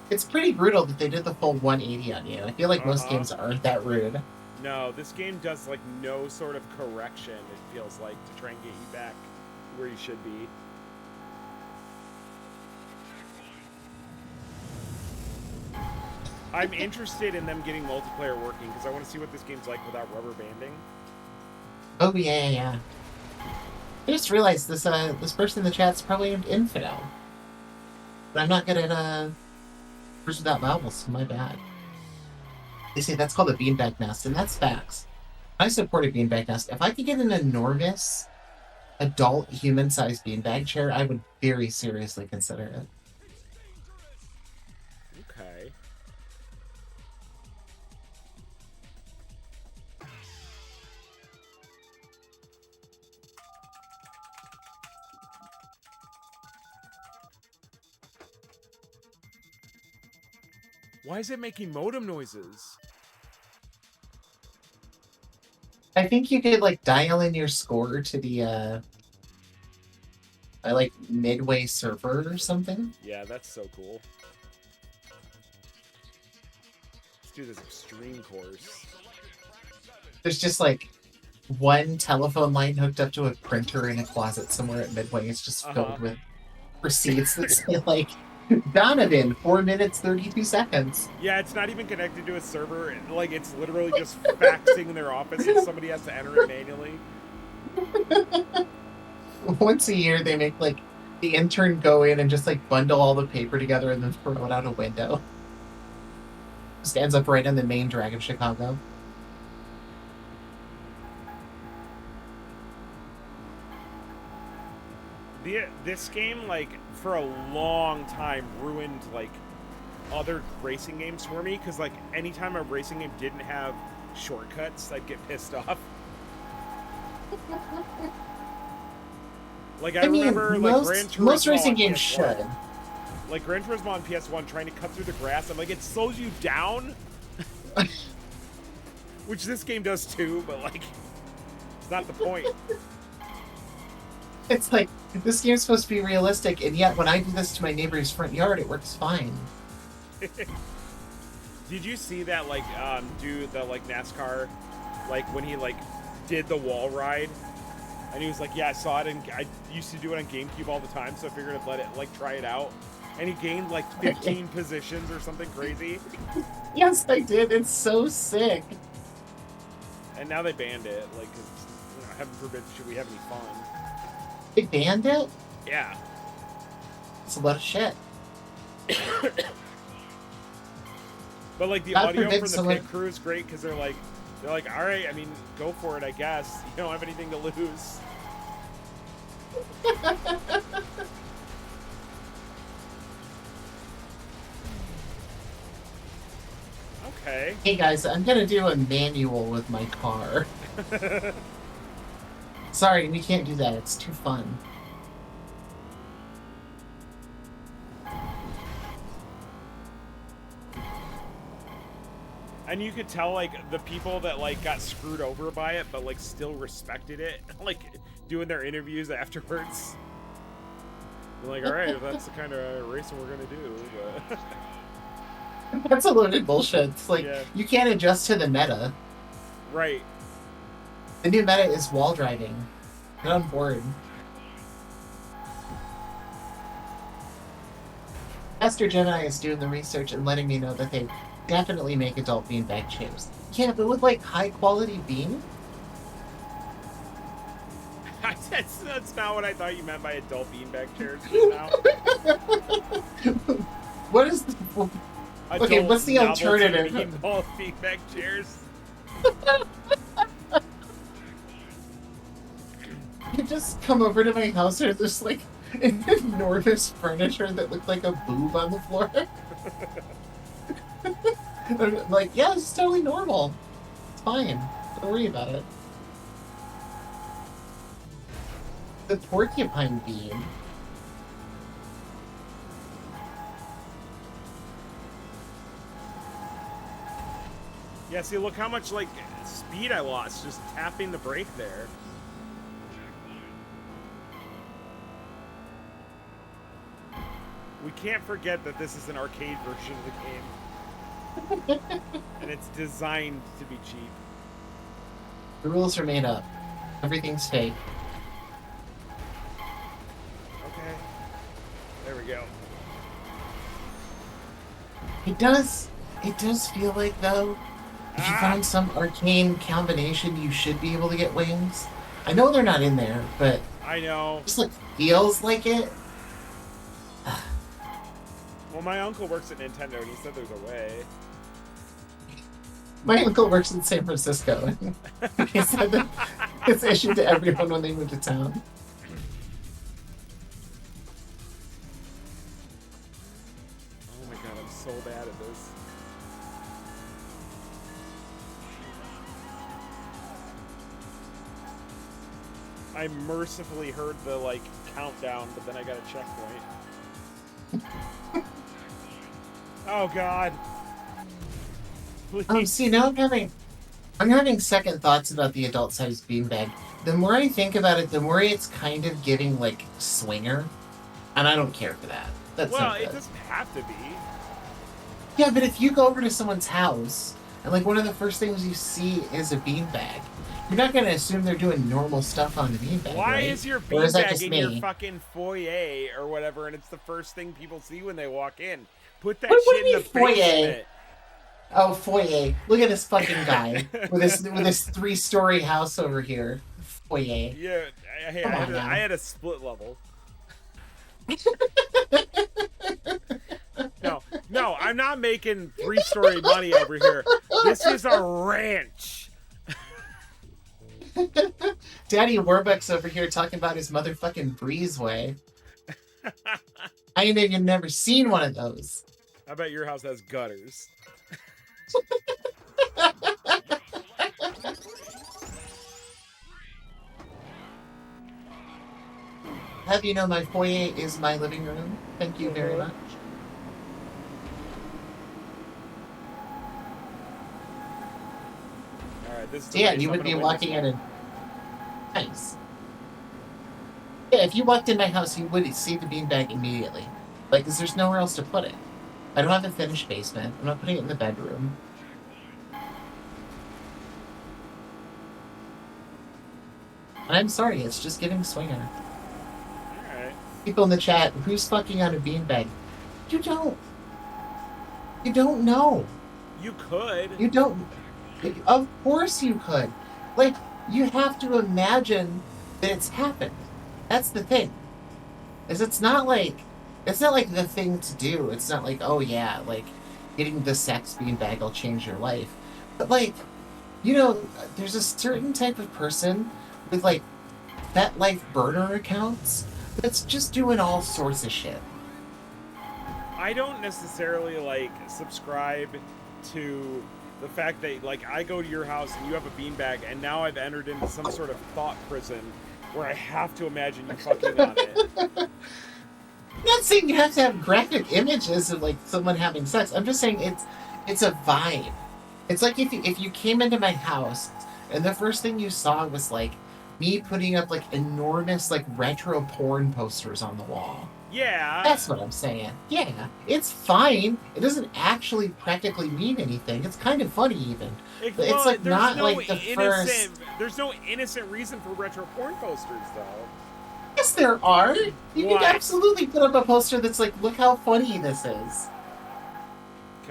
It's pretty brutal that they did the full 180 on you. I feel like most games aren't that rude. No, this game does like no sort of correction, it feels like, to try and get you back where you should be. I'm interested in them getting multiplayer working because I want to see what this game's like without rubber banding. Oh yeah. I just realized this person in the chat's probably named Infidel. But I'm not good at words without vowels, my bad. They say that's called a beanbag nest, and that's facts. I support a beanbag nest. If I could get an enormous adult human-sized beanbag chair, I would very seriously consider it. Okay. Why is it making modem noises? I think you could like dial in your score to the like Midway server or something. Yeah, that's so cool. Let's do this extreme course. There's just like one telephone line hooked up to a printer in a closet somewhere at Midway. It's just filled with receipts that say like Donovan, 4 minutes, 32 seconds. Yeah, it's not even connected to a server. Like, it's literally just faxing in their office and somebody has to enter it manually. Once a year, they make like the intern go in and just like bundle all the paper together and then throw it out a window. Stands up right on the main drag of Chicago. This game, like, for a long time ruined, like, other racing games for me, because, like, anytime a racing game didn't have shortcuts, I'd get pissed off. Like, I remember, like, Gran Turismo most racing on games PS1. should. Like, Gran Turismo on PS1 trying to cut through the grass, I'm like, it slows you down? Which this game does too, but, like, it's not the point. It's like, this game's supposed to be realistic, and yet when I do this to my neighbor's front yard, it works fine. Did you see that, like, dude, the, like, NASCAR, like, when he, like, did the wall ride? And he was like, yeah, I saw it, and I used to do it on GameCube all the time, so I figured I'd let it, like, try it out. And he gained, like, 15 positions or something crazy. Yes, I did. It's so sick. And now they banned it, like, 'cause, you know, heaven forbid should we have any fun. They banned it? Yeah. It's a lot of shit. But, like, the audio from the pit crew is great, because they're like, all right, I mean, go for it, I guess. You don't have anything to lose. Okay. Hey guys, I'm gonna do a manual with my car. Sorry, we can't do that. It's too fun. And you could tell, like, the people that, like, got screwed over by it, but, like, still respected it, like, doing their interviews afterwards. They're like, all right, that's the kind of racing we're gonna do, but... That's a loaded bullshit. It's like, yeah. You can't adjust to the meta. Right. The new meta is wall driving. Get on board. Master Gemini is doing the research and letting me know that they definitely make adult beanbag chairs. Yeah, but with like high quality beam? That's not what I thought you meant by adult beanbag chairs just now. What is the... Okay, what's the alternative? Beanbag chairs. You just come over to my house and there's like enormous furniture that looked like a boob on the floor. I'm like, yeah, it's totally normal. It's fine. Don't worry about it. The porcupine beam. Yeah, see, look how much, like, speed I lost just tapping the brake there. We can't forget that this is an arcade version of the game. And it's designed to be cheap. The rules are made up. Everything's fake. Okay. There we go. It does feel like, though, if you find some arcane combination, you should be able to get wings. I know they're not in there, but... I know. It just, like, feels like it. Well, my uncle works at Nintendo, and he said there's a way. My uncle works in San Francisco. He said that it's issued to everyone when they move to town. Oh my god, I'm so bad at this. I mercifully heard the, like, countdown, but then I got a checkpoint. Oh god. Please. See, now I'm having second thoughts about the adult-sized beanbag. The more I think about it, the more it's kind of giving, like, swinger. And I don't care for that. That's well, it doesn't have to be. Yeah, but if you go over to someone's house, and, like, one of the first things you see is a beanbag, You're not gonna assume they're doing normal stuff on the beanbag, Why right? is your Or is that beanbag just in your me? fucking foyer or whatever, and it's the first thing people see when they walk in? Put that What do shit you in mean the foyer? basement. Oh, foyer. Look at this fucking guy with this 3-story house over here. Foyer. Yeah, Come on I now. had a split level. No, I'm not making 3-story money over here. This is a ranch. Daddy Warbucks over here talking about his motherfucking breezeway. I ain't even never seen one of those. I bet your house has gutters. Have you know my foyer is my living room? Thank you very much. All right, this is Yeah, you would be walking in a nice. Yeah, if you walked in my house, you would see the beanbag immediately. Like, because there's nowhere else to put it. I don't have a finished basement. I'm not putting it in the bedroom. And I'm sorry, it's just giving swinger. Alright. People in the chat, who's fucking on a beanbag? You don't. You don't know. You could. You don't. Of course you could. Like, you have to imagine that it's happened. That's the thing. Is it's not like the thing to do. It's not like, oh yeah, like getting the sex beanbag will change your life. But like, you know, there's a certain type of person with like FetLife burner accounts that's just doing all sorts of shit. I don't necessarily like subscribe to the fact that like I go to your house and you have a beanbag and now I've entered into some sort of thought prison where I have to imagine you fucking on it. I'm not saying you have to have graphic images of like someone having sex. I'm just saying it's a vibe. It's like if you came into my house and the first thing you saw was like me putting up like enormous like retro porn posters on the wall. Yeah. That's what I'm saying. Yeah, it's fine. It doesn't actually practically mean anything. It's kind of funny even. It's like not like the first. There's no innocent reason for retro porn posters though. Yes, there are. You can absolutely put up a poster that's like, look how funny this is.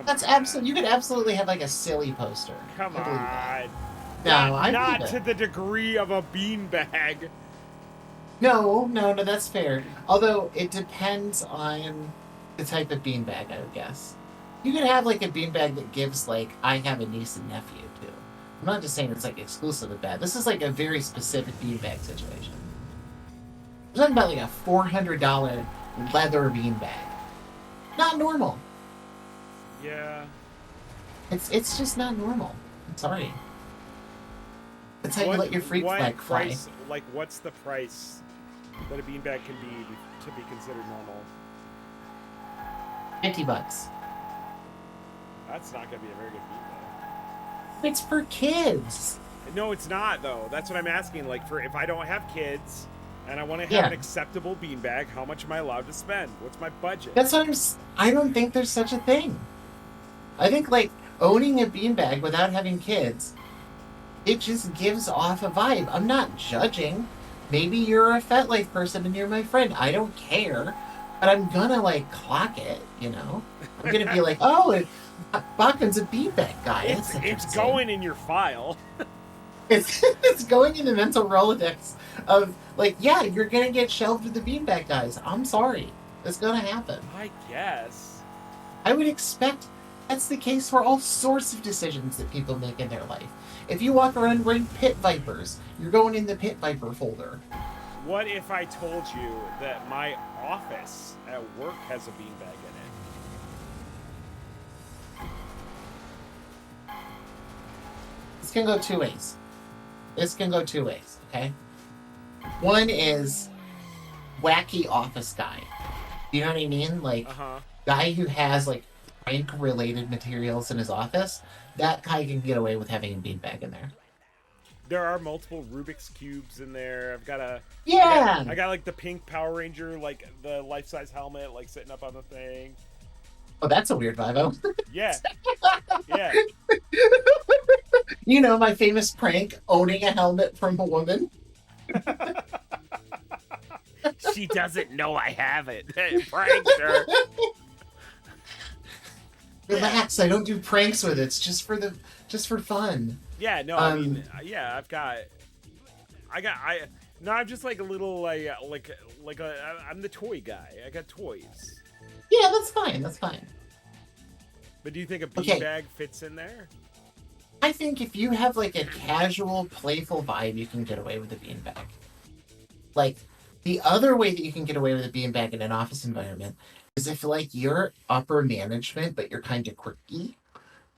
That's absolutely. You could absolutely have like a silly poster. Come on. No, not to the degree of a beanbag. No, that's fair. Although it depends on the type of beanbag, I would guess. You could have like a beanbag that gives like, I have a niece and nephew too. I'm not just saying it's like exclusive to bad. This is like a very specific beanbag situation. I'm talking about like a $400 leather beanbag. Not normal. Yeah. It's just not normal. I'm sorry. That's how you let your freak flag fly. Like, what's the price that a beanbag can be to be considered normal? $50. That's not gonna be a very good beanbag. It's for kids. No, it's not though. That's what I'm asking. Like, for if I don't have kids and I want to have an acceptable beanbag, how much am I allowed to spend? What's my budget? That's what I don't think there's such a thing. I think like owning a beanbag without having kids, it just gives off a vibe. I'm not judging. Maybe you're a FetLife person and you're my friend. I don't care. But I'm gonna like clock it, you know? I'm gonna be like, oh, Bakken's a beanbag guy. It's going in your file. It's going in the mental Rolodex of like, yeah, you're gonna get shelved with the beanbag guys. I'm sorry. It's gonna happen. I guess. I would expect that's the case for all sorts of decisions that people make in their life. If you walk around wearing pit vipers, you're going in the pit viper folder. What if I told you that my office at work has a beanbag in it? This can go two ways. Okay? One is wacky office guy. You know what I mean? Like, guy who has, like, prank-related materials in his office. That guy can get away with having a beanbag in there. There are multiple Rubik's Cubes in there. I've got a... Yeah! I got like, the pink Power Ranger, like, the life-size helmet, like, sitting up on the thing. Oh, that's a weird vibe. Yeah. Yeah. You know my famous prank, owning a helmet from a woman. She doesn't know I have it. Pranked her. Yeah. Relax, I don't do pranks with it. It's just for fun. Yeah, no, I mean, Um, yeah, I no, I'm just like a little I'm the toy guy. I got toys. yeah, that's fine. That's fine. But do you think a Okay, beanbag fits in there? I think if you have like a casual, playful vibe, you can get away with a beanbag. Like the other way that you can get away with a beanbag in an office environment is if like you're upper management, but you're kind of quirky,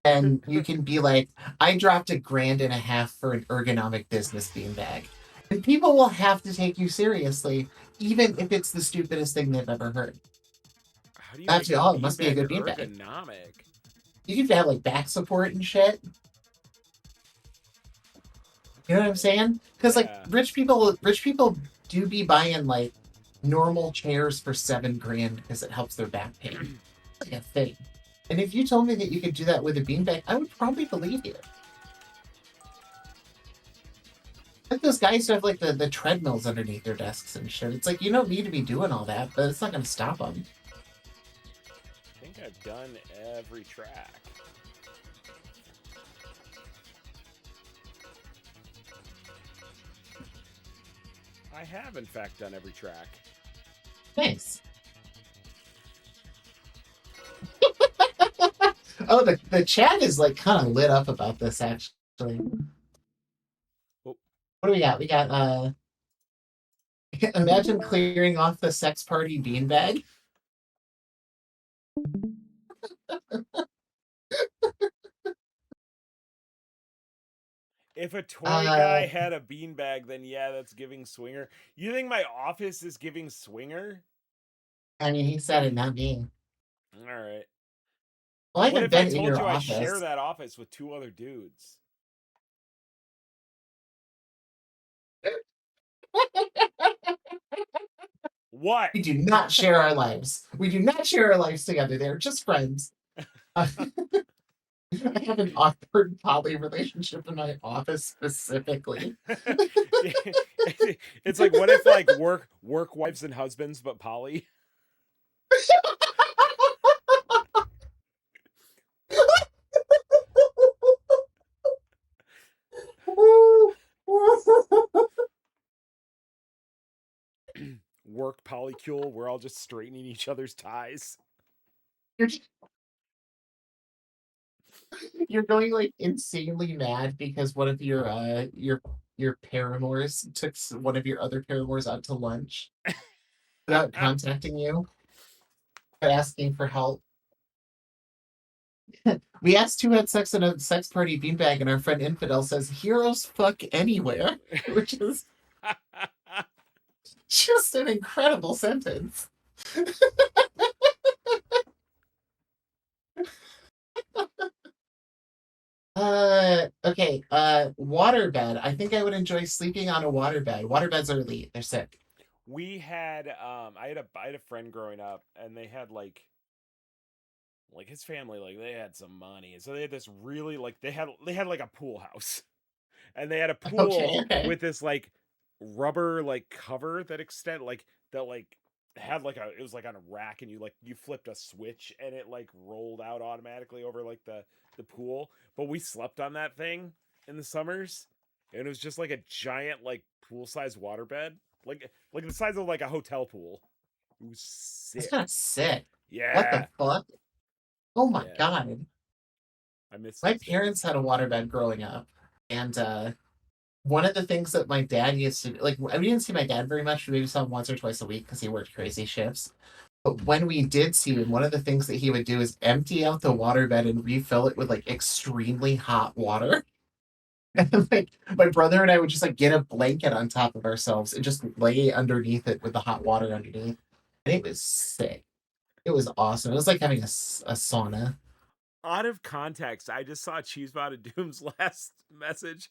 and you can be like, I dropped $1.50 for an ergonomic business beanbag. And people will have to take you seriously, even if it's the stupidest thing they've ever heard. How do you make After a all, it must be a beanbag good beanbag. ergonomic? You have to have like back support and shit. You know what I'm Okay. saying? Because like Yeah. rich people do be buying like normal chairs for 7 grand because it helps their back pain. It's like a thing. And if you told me that you could do that with a beanbag, I would probably believe you. Like those guys who have like the treadmills underneath their desks and shit. It's like you don't need to be doing all that, but it's not going to stop them. I think I've done every track. I have, in fact, done every track. Nice. Oh, the chat is like kind of lit up about this actually. Oh, What do we got? We got imagine clearing off the sex party beanbag. if a toy Uh guy had a beanbag, then yeah, that's giving swinger. You think my office is giving swinger? I mean he said it, not me. All right. Well, I What haven't if I been in told your you I share office. that office with two other dudes? What? We do not share our lives. We do not share our lives together. They're just friends. I have an awkward poly relationship in my office specifically. It's like what if like work wives and husbands but poly? Work polycule, we're all just straightening each other's ties. you're, you're going like insanely mad because one of your paramours took one of your other paramours out to lunch without contacting you, but asking for help. We asked who had sex in a sex party beanbag, and our friend Infidel says heroes fuck anywhere, which is just an incredible sentence. Okay. Waterbed. I think I would enjoy sleeping on a waterbed. Waterbeds are elite. They're sick. We had I had a friend growing up and they had like his family like they had some money. And so they had this really like they had like a pool house. And they had a Okay, pool okay. with this like rubber like cover that extend like that like had like a it was like on a rack and you flipped a switch and it like rolled out automatically over like the pool, but we slept on that thing in the summers and it was just like a giant like pool size waterbed, like the size of like a hotel pool. It was That's kind sick. of sick. What the Yeah. fuck? Oh my Yeah, god. I miss My those parents days. had a waterbed growing up, and one of the things that my dad used to like, we didn't see my dad very much. We maybe saw him once or twice a week because he worked crazy shifts. But when we did see him, one of the things that he would do is empty out the waterbed and refill it with like extremely hot water. And like my brother and I would just like get a blanket on top of ourselves and just lay underneath it with the hot water underneath. And it was sick. It was awesome. It was like having a sauna. Out of context, I just saw Cheesebot of Doom's last message.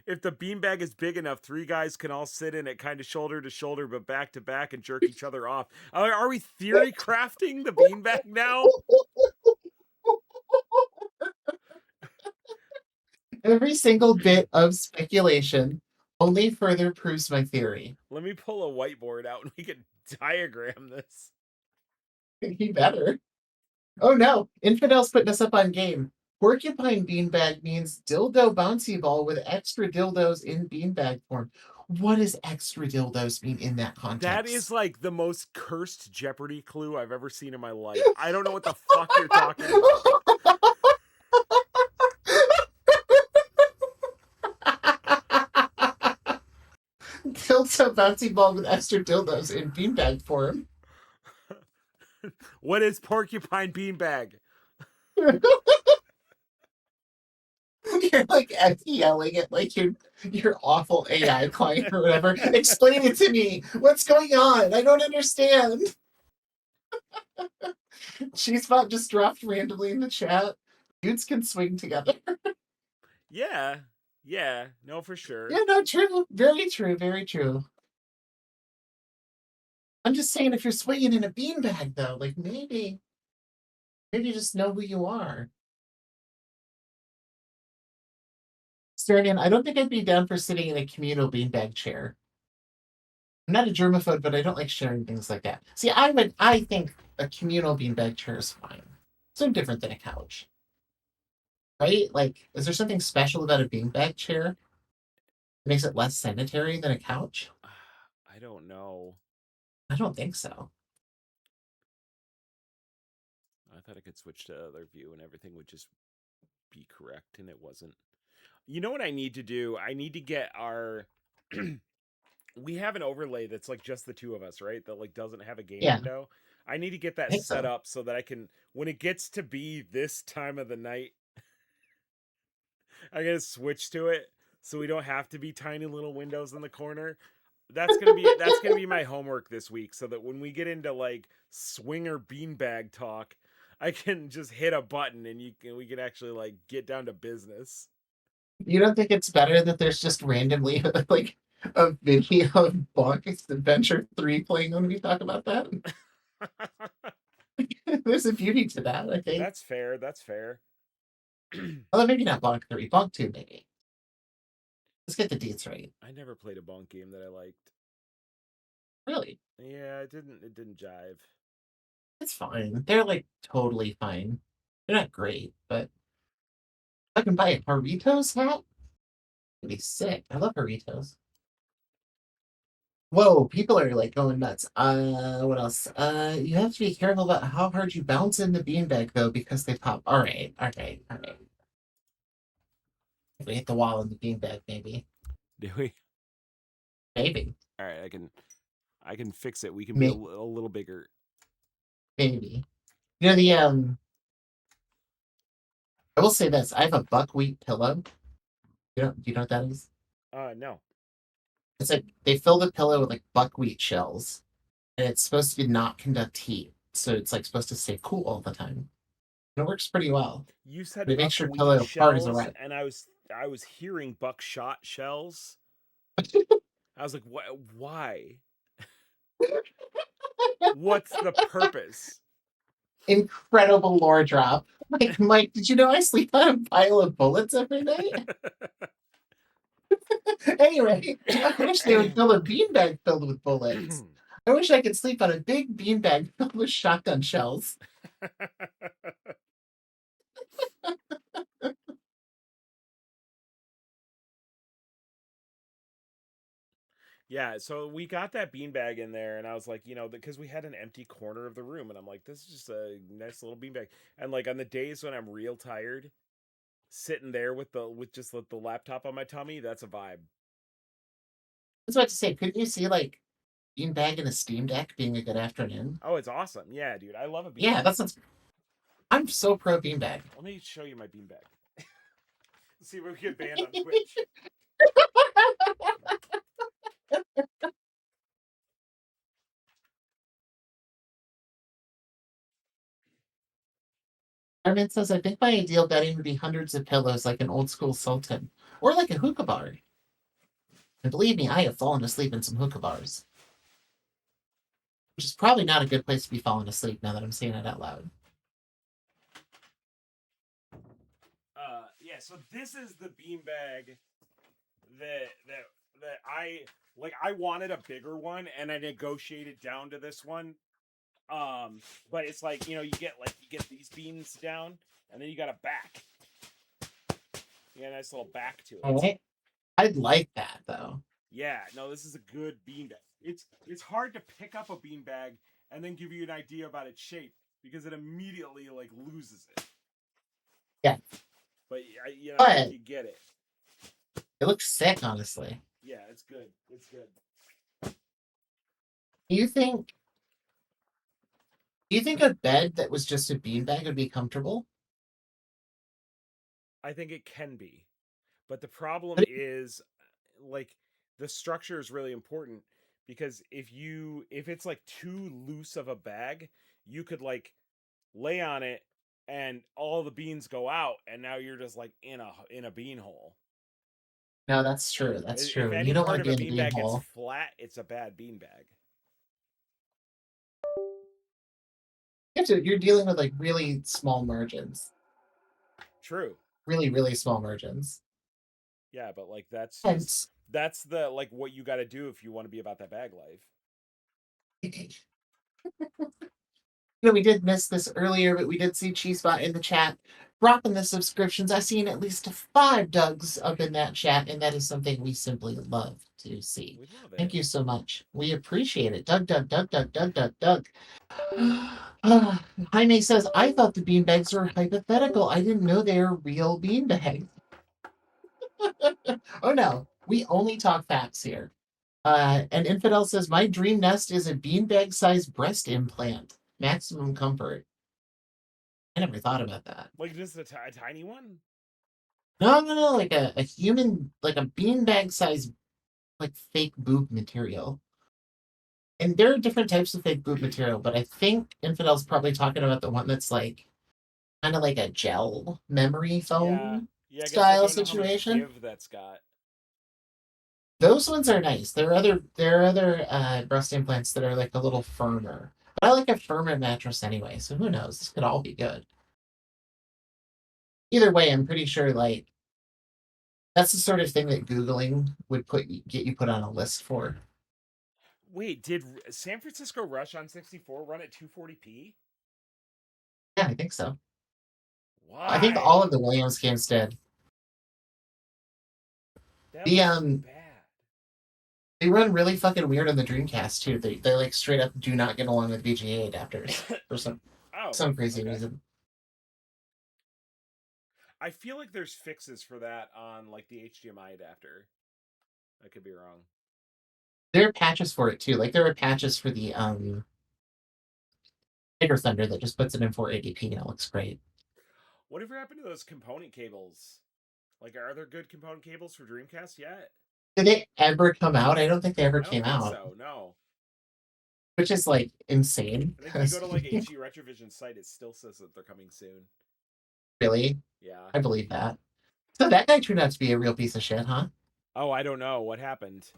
If the beanbag is big enough, three guys can all sit in it, kind of shoulder to shoulder, but back to back, and jerk each other off. Are we theory crafting the beanbag now? Every single bit of speculation only further proves my theory. Let me pull a whiteboard out and we can diagram this. He better. Oh no, Infidel's putting us up on game. Porcupine beanbag means dildo bouncy ball with extra dildos in beanbag form. What does extra dildos mean in that context? That is like the most cursed Jeopardy clue I've ever seen in my life. I don't know what the fuck you're talking about. Dildo bouncy ball with extra dildos in beanbag form. What is porcupine beanbag? You're like yelling at like your awful AI client or whatever. Explain it to me. What's going on? I don't understand. Cheese Spot just dropped randomly in the chat. Dudes can swing together. Yeah. Yeah. No, for sure. Yeah, no, true. Very true. Very true. I'm just saying, if you're swinging in a beanbag, though, like maybe just know who you are. Sternian, I don't think I'd be down for sitting in a communal beanbag chair. I'm not a germaphobe, but I don't like sharing things like that. See, I think a communal beanbag chair is fine. So different than a couch. Right? Like, is there something special about a beanbag chair that makes it less sanitary than a couch? I don't know. I don't think so. I thought I could switch to other view and everything would just be correct, and it wasn't. You know what I need to do? I need to get our. We have an overlay that's like just the two of us, right? That like doesn't have a game window. I need to get that set up so that I can, when it gets to be this time of the night, I gotta switch to it so we don't have to be tiny little windows in the corner. That's gonna be my homework this week, so that when we get into like swinger beanbag talk, I can just hit a button and we can actually like get down to business. You don't think it's better that there's just randomly like a video of Bonk's Adventure 3 playing when we talk about that? There's a beauty to that, I think. That's fair. That's fair. Although maybe not Bonk 3, Bonk 2 maybe. Let's get the deets right. I never played a Bonk game that I liked. Really? Yeah, it didn't jive. It's fine. They're like totally fine. They're not great, but I can buy a Doritos hat. It'd be sick. I love Doritos. Whoa, people are like going nuts. What else? You have to be careful about how hard you bounce in the beanbag though, because they pop. All right. If we hit the wall in the beanbag, maybe. Do we? Maybe. All right, I can fix it. We can be a little bigger. Maybe. You know the I will say this. I have a buckwheat pillow. Do you know what that is? No. It's like they fill the pillow with like buckwheat shells, and it's supposed to not conduct heat, so it's like supposed to stay cool all the time. And it works pretty well. You said it makes your pillow hard as a rock. And I was hearing buckshot shells. I was like, what? Why? What's the purpose? Incredible lore drop. Like, Mike, did you know I sleep on a pile of bullets every night? Anyway, I wish they would fill a beanbag filled with bullets. I wish I could sleep on a big beanbag filled with shotgun shells. Yeah, so we got that beanbag in there, and I was like, because we had an empty corner of the room, and I'm like, this is just a nice little beanbag. And like on the days when I'm real tired, sitting there with just the laptop on my tummy, that's a vibe. I was about to say, couldn't you see like beanbag and a Steam Deck being a good afternoon? Oh, it's awesome. Yeah, dude, I love a beanbag. Yeah, I'm so pro beanbag. Let me show you my beanbag. See if we get banned on Twitch. Armin says, I think my ideal bedding would be hundreds of pillows like an old school sultan, or like a hookah bar. And believe me, I have fallen asleep in some hookah bars. Which is probably not a good place to be falling asleep now that I'm saying it out loud. Yeah, so this is the beanbag that I like. I wanted a bigger one, and I negotiated down to this one. But it's like, you get these beans down, and then you got a back. You got a nice little back to it. All right. I'd like that though. Yeah, no, this is a good beanbag. It's hard to pick up a beanbag and then give you an idea about its shape because it immediately like loses it. Yeah. But But you get it. It looks sick, honestly. Yeah, it's good. It's good. Do you think a bed that was just a beanbag would be comfortable? I think it can be. But the problem But is like the structure is really important because if it's like too loose of a bag, you could like lay on it and all the beans go out and now you're just like in a bean hole. no, that's true. That's true. If any You don't part want of to a be in a bean beanbag gets hole. flat, it's a bad beanbag. You're dealing with like really small margins. True. Really, really small margins. Yeah, but like that's the like what you got to do if you want to be about that bag life. We did miss this earlier, but we did see Cheesebot in the chat dropping the subscriptions. I've seen at least 5 Dougs up in that chat, and that is something we simply love to see. We love it. Thank you so much. We appreciate it. Doug. Jaime says, I thought the beanbags were hypothetical. I didn't know they were real beanbags. Oh no, we only talk facts here. And Infidel says, my dream nest is a beanbag-sized breast implant. Maximum comfort. I never thought about that. Like just a tiny one? No, like a human, like a beanbag-sized, like fake boob material. And there are different types of fake boob material, but I think Infidel's probably talking about the one that's like kind of like a gel memory foam style situation. How much give that's got. Those ones are nice. There are other breast implants that are like a little firmer. But I like a firmer mattress anyway, so who knows? This could all be good. Either way, I'm pretty sure like that's the sort of thing that Googling would get you put on a list for. Wait, did San Francisco Rush on 64 run at 240p? Yeah, I think so. Why? I think all of the Williams games did. That was bad. They run really fucking weird on the Dreamcast too. They like straight up do not get along with VGA adapters for some crazy reason. I feel like there's fixes for that on like the HDMI adapter. I could be wrong. There are patches for it too. Like there are patches for the Bigger Thunder that just puts it in 480p and it looks great. Whatever happened to those component cables? Like, are there good component cables for Dreamcast yet? Did they ever come out? I don't think they ever came out. So no. Which is like insane. I think you go to like HG Retrovision's site, it still says that they're coming soon. Really? Yeah. I believe that. So that guy turned out to be a real piece of shit, huh? Oh, I don't know. What happened?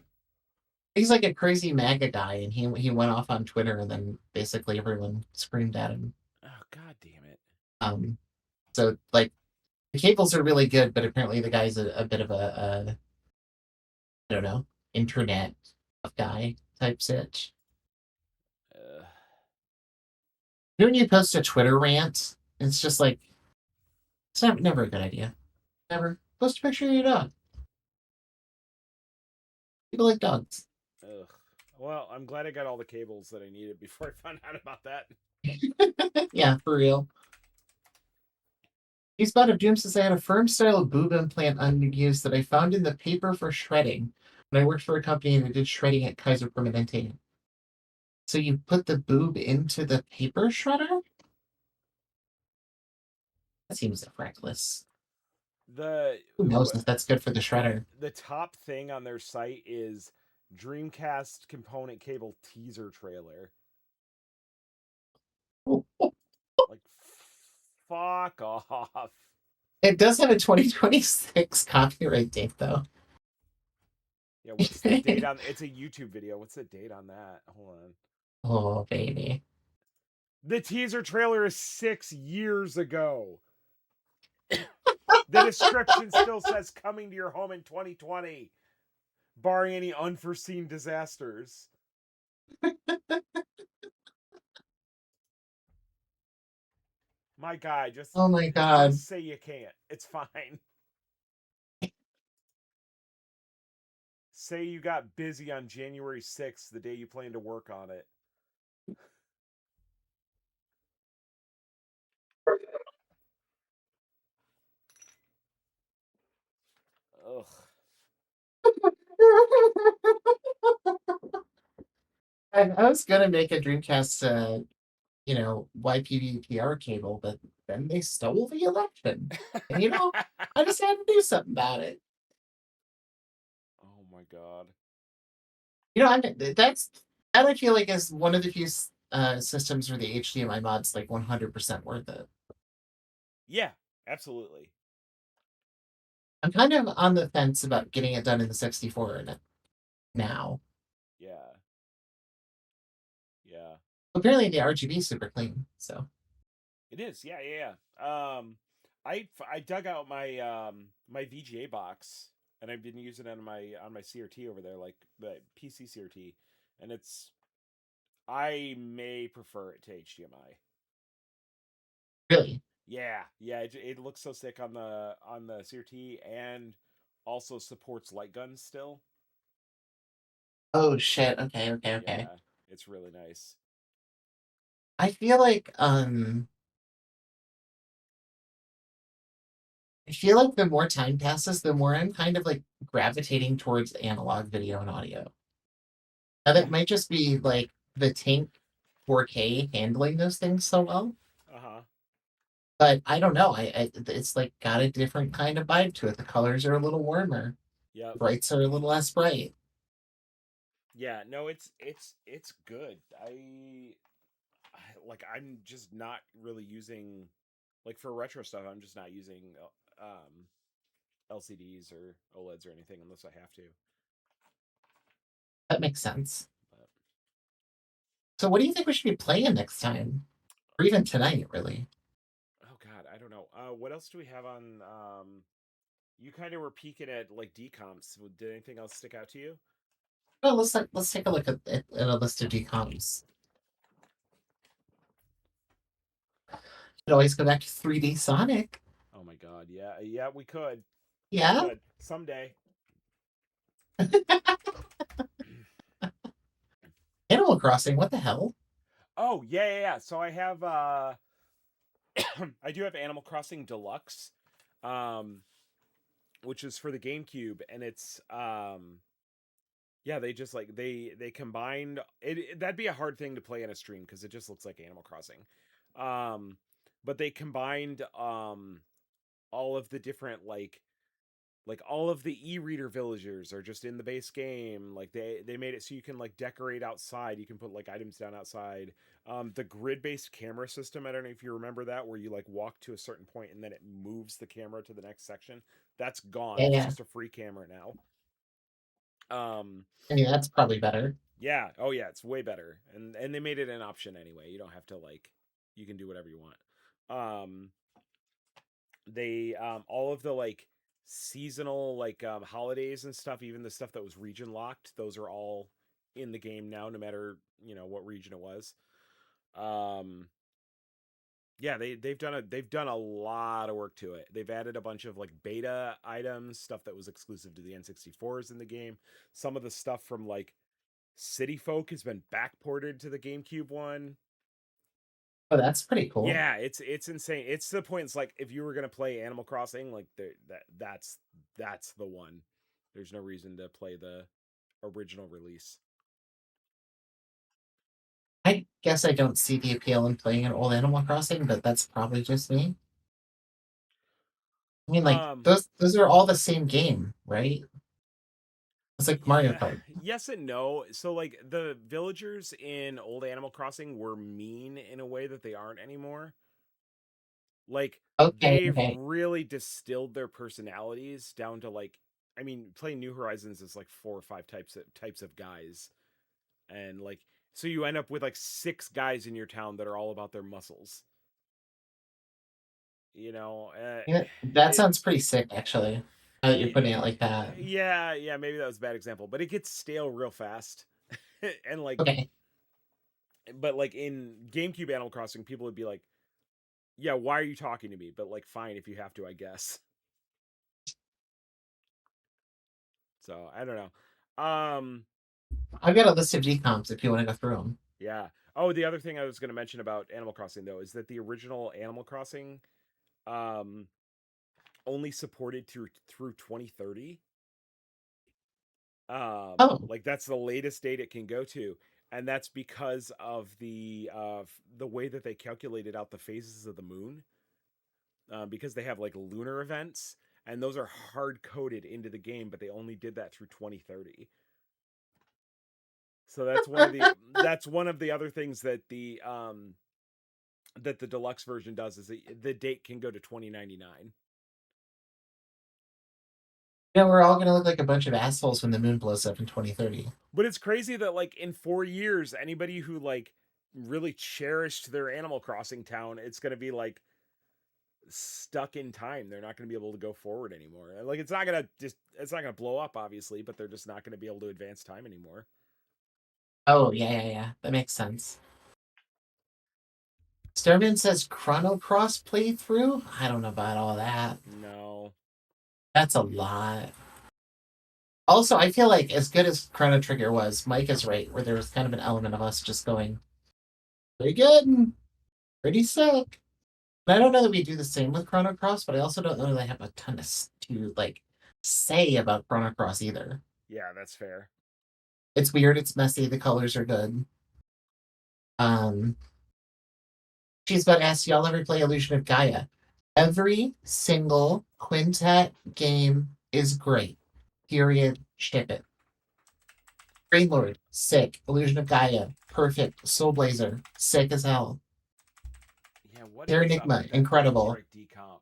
He's like a crazy MAGA guy, and he went off on Twitter, and then basically everyone screamed at him. Oh, god damn it. So like the cables are really good, but apparently the guy's a bit of a I don't know, internet guy type sitch. When you post a Twitter rant, it's just like it's never a good idea. Never post a picture of your dog. People like dogs. Ugh. Well, I'm glad I got all the cables that I needed before I found out about that. Yeah, for real. Spot of Doom says I had a firm style boob implant unused that I found in the paper for shredding when I worked for a company that did shredding at Kaiser Permanente. So you put the boob into the paper shredder? That seems reckless. Who knows if that's good for the shredder? The top thing on their site is Dreamcast component cable teaser trailer. Like, fuck off. It does have a 2026 copyright date, though. Yeah, what's the date on? It's a YouTube video. What's the date on that? Hold on. Oh, baby. The teaser trailer is 6 years ago. The description still says coming to your home in 2020, barring any unforeseen disasters. My guy, just Oh my god. just say you can't. It's fine. Say you got busy on January 6th, the day you plan to work on it. Ugh. I was gonna make a Dreamcast, YPVPR cable, but then they stole the election. And I just had to do something about it. Oh my god. That I feel like is one of the few systems where the HDMI mod's like 100% worth it. Yeah, absolutely. I'm kind of on the fence about getting it done in the 64 now. Yeah. Yeah. Apparently the RGB is super clean, so It is. Yeah, yeah, yeah. I dug out my my VGA box and I've been using it on my CRT over there, like the PC CRT, and it's I may prefer it to HDMI. really. Yeah, yeah, it looks so sick on the CRT and also supports light guns still. Oh shit. Okay, okay, okay. Yeah, it's really nice. I feel like the more time passes, the more I'm kind of like gravitating towards analog video and audio. And Yeah. it might just be like the Tank 4K handling those things so well. Uh-huh. But I don't know. It's like got a different kind of vibe to it. The colors are a little warmer. Yep. The brights are a little less bright. Yeah, no, it's good. Like I'm just not really using like for retro stuff. I'm just not using LCDs or OLEDs or anything unless I have to. That makes sense. But So what do you think we should be playing next time? Or even tonight, really? oh god, I don't know. What else do we have on? You kind of were peeking at like decomps. Did anything else stick out to you? Well, let's take a look at a list of decoms. You could always go back to 3D Sonic. Oh my god, yeah, yeah, we Yeah. could someday. Animal Crossing, what the hell? Oh yeah, yeah, yeah. So I have I do have Animal Crossing Deluxe, um, which is for the GameCube, and it's yeah, they just like they combined that'd be a hard thing to play in a stream because it just looks like Animal Crossing. Um, but they combined all of the different like all of the e-reader villagers are just in the base game. Like they made it so you can like decorate outside, you can put like items down outside. The grid-based camera system, I don't know if you remember that, where you like walk to a certain point and then it moves the camera to the next section. That's gone. Yeah, It's yeah. just a free camera now. um I mean, that's probably better. yeah, oh yeah, it's way better. And they made it an option anyway. You don't have to like you can do whatever you want. They all of the like seasonal like holidays and stuff, even the stuff that was region locked, those are all in the game now, no matter what region it was. um yeah, they've done a lot of work to it. They've added a bunch of like beta items, stuff that was exclusive to the N64s in the game. Some of the stuff from like City Folk has been backported to the GameCube one. Oh, that's pretty cool. Yeah, it's insane. It's to the point. It's like if you were gonna play Animal Crossing, like that's the one. There's no reason to play the original release. I guess I don't see the appeal in playing an old Animal Crossing, but that's probably just me. I mean, like Um, those are all the same game, right? It's like Mario yeah, Kart. yes and no. So like the villagers in old Animal Crossing were mean in a way that they aren't anymore. Like Okay, they've okay. really distilled their personalities down to like, I mean, playing New Horizons is like four or five types of guys, and like so you end up with like six guys in your town that are all about their muscles. You know, Yeah, that it, sounds pretty sick, actually. Now that you're y- putting it like that. yeah, maybe that was a bad example, but it gets stale real fast. And like, Okay. but like in GameCube Animal Crossing, people would be like, "Yeah, why are you talking to me?" But like, fine if you have to, I guess. So I don't know. I've got a list of decomps if you want to go through them. Yeah. Oh, the other thing I was going to mention about Animal Crossing though is that the original Animal Crossing um only supported through 2030. Oh, Like that's the latest date it can go to, and that's because of the way that they calculated out the phases of the moon, because they have like lunar events, and those are hard coded into the game, but they only did that through 2030. So that's one of the other things that the deluxe version does is the date can go to 2099. we're all gonna look like a bunch of assholes when the moon blows up in 2030. But it's crazy that like in 4 years, anybody who like really cherished their Animal Crossing town, it's gonna be like stuck in time. They're not gonna be able to go forward anymore. Like it's not gonna blow up, obviously, but they're just not gonna be able to advance time anymore. Oh, yeah. That makes sense. Starman says Chrono Cross playthrough. I don't know about all that. No. That's a lot. Also, I feel like as good as Chrono Trigger was, Mike is right, where there was kind of an element of us just going, pretty good and pretty sick. And I don't know that we do the same with Chrono Cross, but I also don't know that I have a ton to like say about Chrono Cross either. Yeah, that's fair. It's weird, it's messy, the colors are good. Um, she's about to ask, y'all ever play Illusion of Gaia? Every single Quintet game is great. Period. Ship it. Brain Lord, sick. Illusion of Gaia, perfect. Soul Blazer, sick as hell. Yeah, what is up Terranigma, with that incredible. Metroid decomp?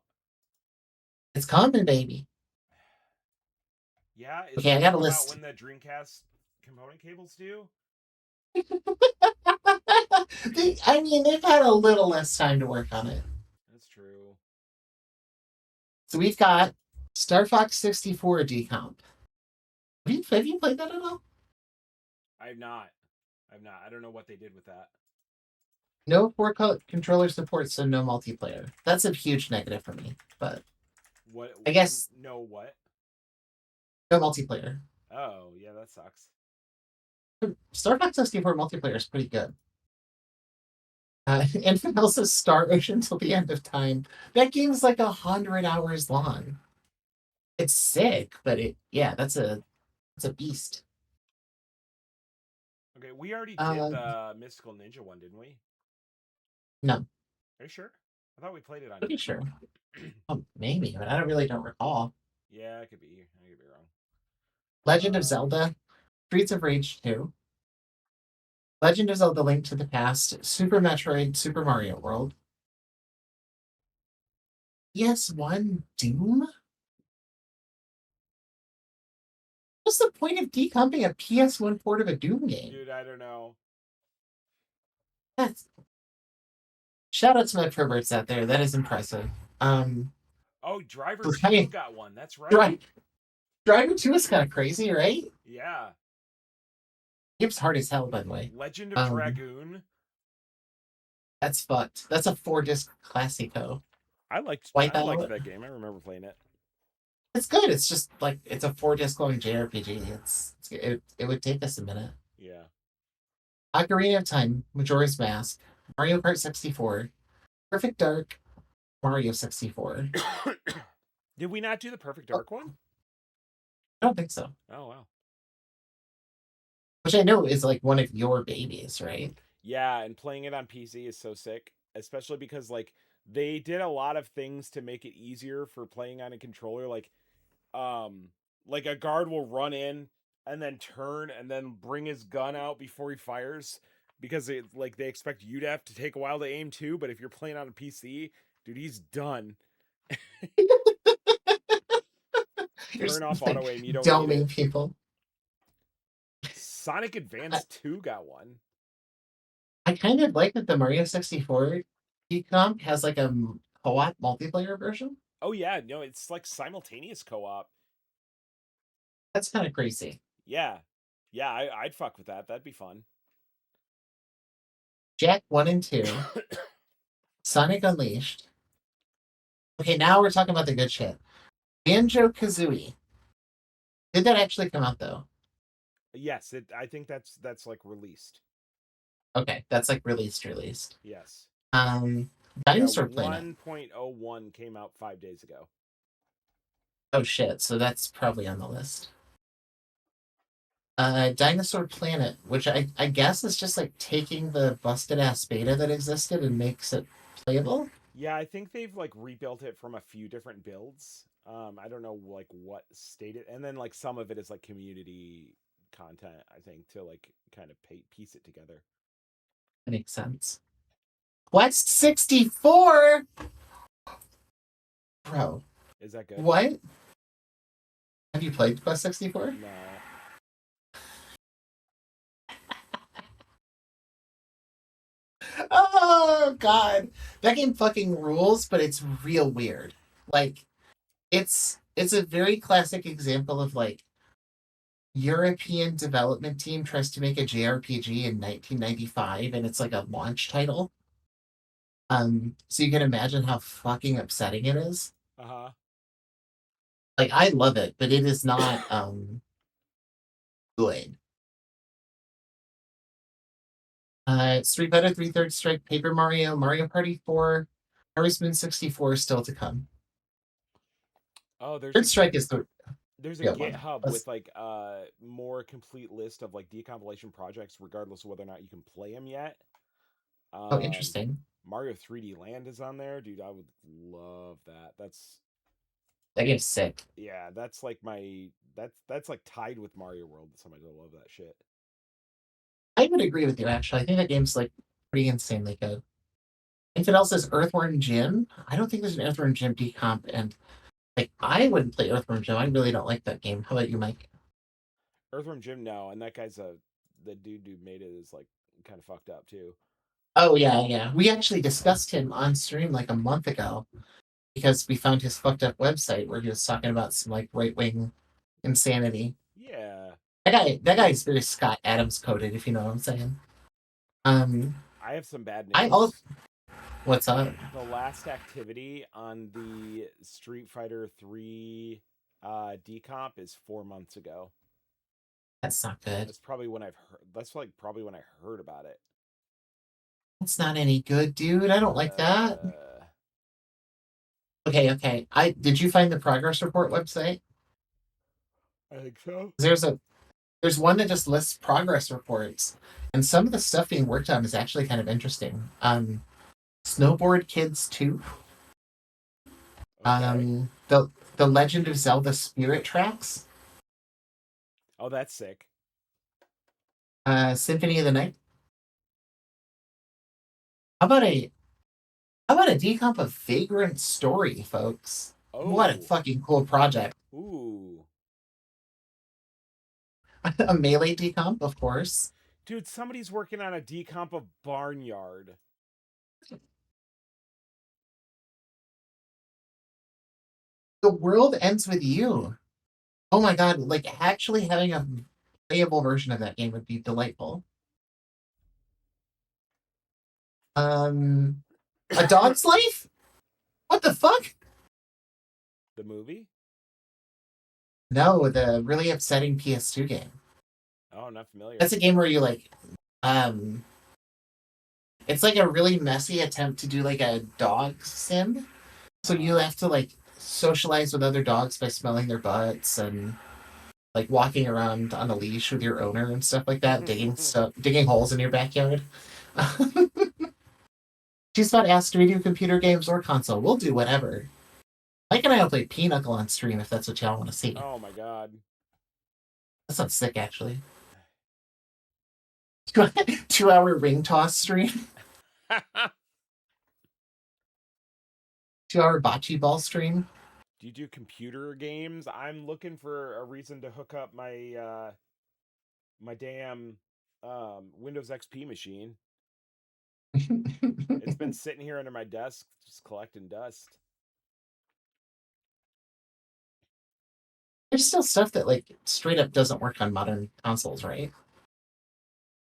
It's coming, baby. Yeah, is Okay, it I got a coming about list. when the Dreamcast component cables do? I mean, they've had a little less time to work on it. That's true. So we've got Star Fox 64 decomp. Have you played that at all? I've not. I've not. I don't know what they did with that. No controller support, so no multiplayer. That's a huge negative for me. But What? I guess No, what? no multiplayer. Oh, yeah, that sucks. Star Fox 64 multiplayer is pretty good. Infamous says Star Ocean till the end of time. That game's like 100 hours long. It's sick, but that's a beast. Okay, we already did Uh, the Mystical Ninja one, didn't we? no, Are you sure? I thought we played it on pretty here. sure. Oh, maybe, but I don't recall. Yeah, it could be. I could be wrong. Legend of Zelda, Streets of Rage 2, Legend of Zelda: Link to the Past, Super Metroid, Super Mario World, PS1 Doom. What's the point of decomping a PS1 port of a Doom game? Dude, I don't know. That's shout out to my perverts out there. That is impressive. Um, Oh, Driver 2 Drive, got one. That's right. Drive, Driver 2 is kind of crazy, right? Yeah. Game's hard as hell, by the way. Legend of Um, Dragoon. that's fucked. That's a 4-disc classico. I liked Wipeout. that game. I remember playing it. It's good. It's just like it's a 4-disc long JRPG. It would take us a minute. Yeah. Ocarina of Time, Majora's Mask, Mario Kart 64, Perfect Dark, Mario 64. Did we not do the Perfect Oh, Dark one? I don't think so. Oh wow. Which I know is like one of your babies, right? Yeah, and playing it on PC is so sick, especially because like they did a lot of things to make it easier for playing on a controller. Um, like a guard will run in and then turn and then bring his gun out before he fires because they expect you to have to take a while to aim too. But if you're playing on a PC, dude, he's done. You're Turn off like auto aim. You don't need doming it. people. Sonic I, Advance 2 got one. I kind of like that the Mario 64 decomp has like co-op multiplayer version? Oh yeah, no, it's like simultaneous co-op. That's kind of crazy. Yeah, yeah, I'd fuck with that. That'd be fun. Jack 1 and 2, Sonic Unleashed. Okay, now we're talking about the good shit. Banjo-Kazooie. Did that actually come out though? Yes, it. I think that's like released. Okay, that's like released. Yes. Um, Yeah, Dinosaur Planet. 1.01 came out 5 days ago. Oh shit, so that's probably on the list. Dinosaur Planet, which I guess is just like taking the busted ass beta that existed and makes it playable. Yeah, I think they've like rebuilt it from a few different builds. I don't know like what state it, and then like some of it is like community content. I think to like kind of piece it together. That makes sense. Quest 64, bro. Is that good? What? Have you played Quest 64? No. Oh god, that game fucking rules, but it's real weird. Like, it's a very classic example of like European development team tries to make a JRPG in 1995, and it's like a launch title. So you can imagine how fucking upsetting it is. Uh huh. Like, I love it, but it is not good. Street Fighter 3 Third Strike, Paper Mario, Mario Party 4, Harvest Moon 64 is still to come. Oh, Third Strike is the there's a real one. GitHub with like more complete list of like decompilation projects, regardless of whether or not you can play them yet. Oh, Um, interesting. Mario 3D Land is on there, dude. I would love that. That game's sick. Yeah, that's like my that's like tied with Mario World. Somebody will love that shit. I would agree with you, actually. I think that game's like pretty insanely good. Infidel says Earthworm Jim. I don't think there's an Earthworm Jim decomp, and like I wouldn't play Earthworm Jim. I really don't like that game. How about you, Mike? Earthworm Jim, no, and that guy's the dude who made it is like kind of fucked up too. Oh yeah, yeah. We actually discussed him on stream like a month ago because we found his fucked up website where he was talking about some like right wing insanity. Yeah, That guy is very Scott Adams coded, if you know what I'm saying. Um, I have some bad I all news. what's up? The last activity on the Street Fighter 3 decomp is 4 months ago. That's not good. That's probably when I've heard. That's like probably when I heard about it. That's not any good, dude. I don't like that. Okay. I did you find the progress report website? I think so. There's one that just lists progress reports, and some of the stuff being worked on is actually kind of interesting. Snowboard Kids 2. Okay. The Legend of Zelda Spirit Tracks. Oh, that's sick. Symphony of the Night. How about a how about a decomp of Vagrant Story, folks? What a Oh. fucking cool project. Ooh. A melee decomp, of course. Dude, somebody's working on a decomp of Barnyard. The world ends with you. Oh my god, like actually having a playable version of that game would be delightful. A Dog's Life? What the fuck? The movie? No, the really upsetting PS2 game. Oh, not familiar. That's a game where you like, um, it's like a really messy attempt to do like a dog sim. So you have to like socialize with other dogs by smelling their butts and like walking around on a leash with your owner and stuff like that, digging holes in your backyard. She's not asked to redo computer games or console. We'll do whatever. Mike and I will play Pinochle on stream if that's what y'all want to see. Oh my god. That sounds sick, actually. 2 hour ring toss stream. 2 hour bocce ball stream. Do you do computer games? I'm looking for a reason to hook up my damn Windows XP machine. It's been sitting here under my desk just collecting dust. There's still stuff that like straight up doesn't work on modern consoles, right?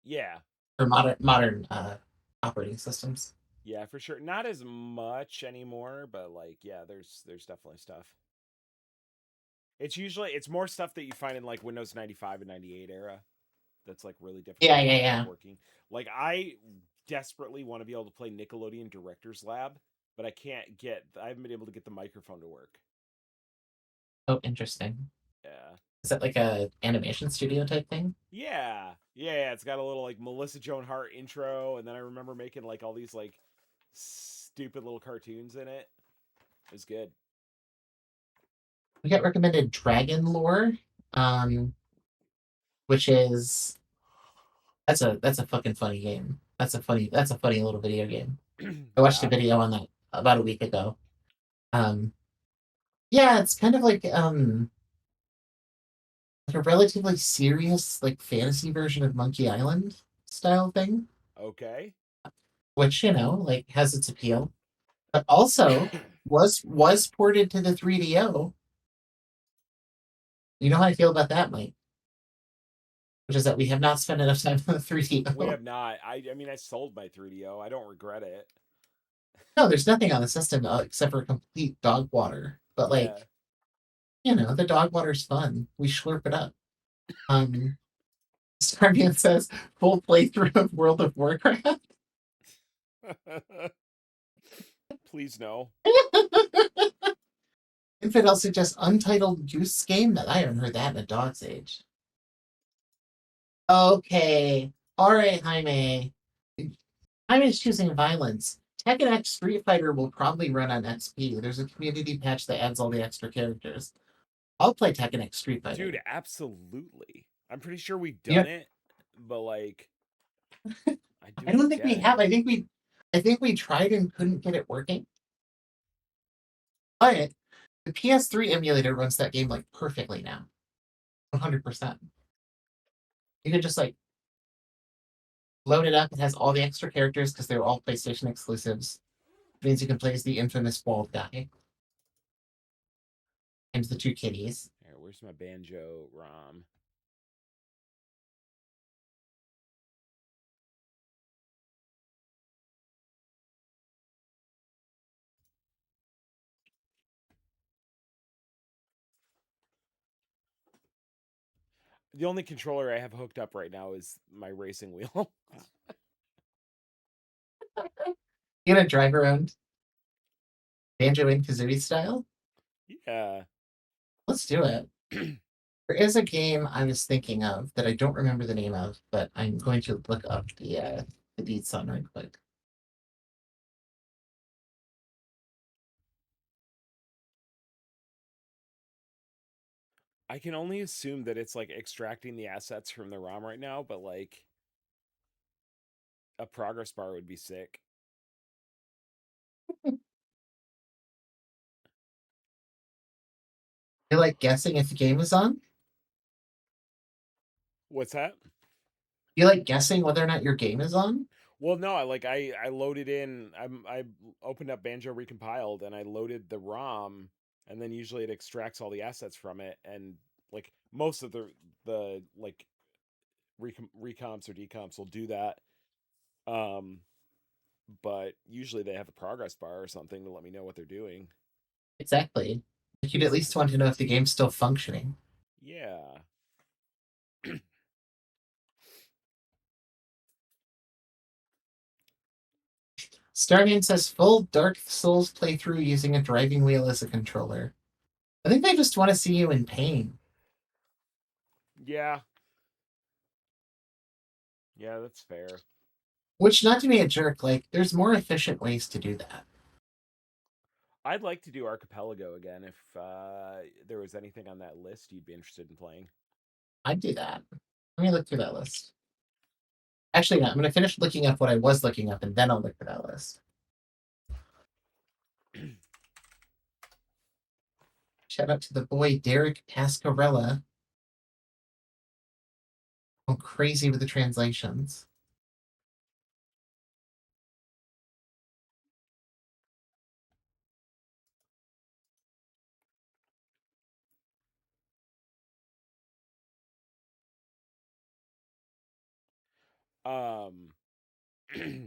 Yeah. Or modern operating systems. Yeah, for sure. Not as much anymore, but like yeah, there's definitely stuff. It's more stuff that you find in like Windows 95 and 98 era that's like really difficult Yeah, to yeah, get yeah. working. Like I desperately want to be able to play Nickelodeon Director's Lab, but I haven't been able to get the microphone to work. Oh, interesting. Yeah. Is that like a animation studio type thing? Yeah, it's got a little like Melissa Joan Hart intro, and then I remember making like all these like stupid little cartoons in it. It was good. We got recommended Dragon Lore, um, which is that's a fucking funny game. That's a funny little video game. I watched a Yeah. video on that about a week ago. Um, yeah, it's kind of like a relatively serious like fantasy version of Monkey Island style thing, Okay. which like has its appeal, but also was ported to the 3DO. You know how I feel about that, Mike? Which is that we have not spent enough time on the We 3DO. have not. I mean, I sold my 3DO. I don't regret it. No, there's nothing on the system except for complete dog water. But Yeah. like, the dog water's fun. We slurp it up. Um, Starman says full playthrough of World of Warcraft. Please no. Infidel suggests Untitled Goose Game. That I haven't heard that in a dog's age. Okay. All right, Jaime. Jaime's choosing violence. Tekken X Street Fighter will probably run on XP. There's a community patch that adds all the extra characters. I'll play Tekken X Street Fighter. Dude, absolutely. I'm pretty sure we've Yeah. done it, but like I don't think we have. I think we tried and couldn't get it working. But the PS3 emulator runs that game like perfectly now. 100%. You could just like load it up. It has all the extra characters because they're all PlayStation exclusives. It means you can play as the infamous bald guy and the two kitties. Here, where's my banjo ROM? The only controller I have hooked up right now is my racing wheel. You gonna drive around Banjo and Kazooie style? Yeah. Let's do it. There is a game I was thinking of that I don't remember the name of, but I'm going to look up the deeds on right quick. I can only assume that it's like extracting the assets from the ROM right now, but like a progress bar would be sick. You're like guessing if the game is on? What's that? You like guessing whether or not your game is on? Well, no, I loaded in. I opened up Banjo Recompiled and I loaded the ROM, and then usually it extracts all the assets from it, and like most of the like recomps or decomps will do that. Um, but usually they have a progress bar or something to let me know what they're doing. Exactly. You'd at least want to know if the game's still functioning. Yeah. Starman says full Dark Souls playthrough using a driving wheel as a controller. I think they just want to see you in pain. Yeah. Yeah, that's fair. Which, not to be a jerk, like, there's more efficient ways to do that. I'd like to do Archipelago again if there was anything on that list you'd be interested in playing. I'd do that. Let me look through that list. Actually, no, I'm going to finish looking up what I was looking up, and then I'll look for that list. Shout out to the boy Derek Pascarella. I'm crazy with the translations. Um, yeah,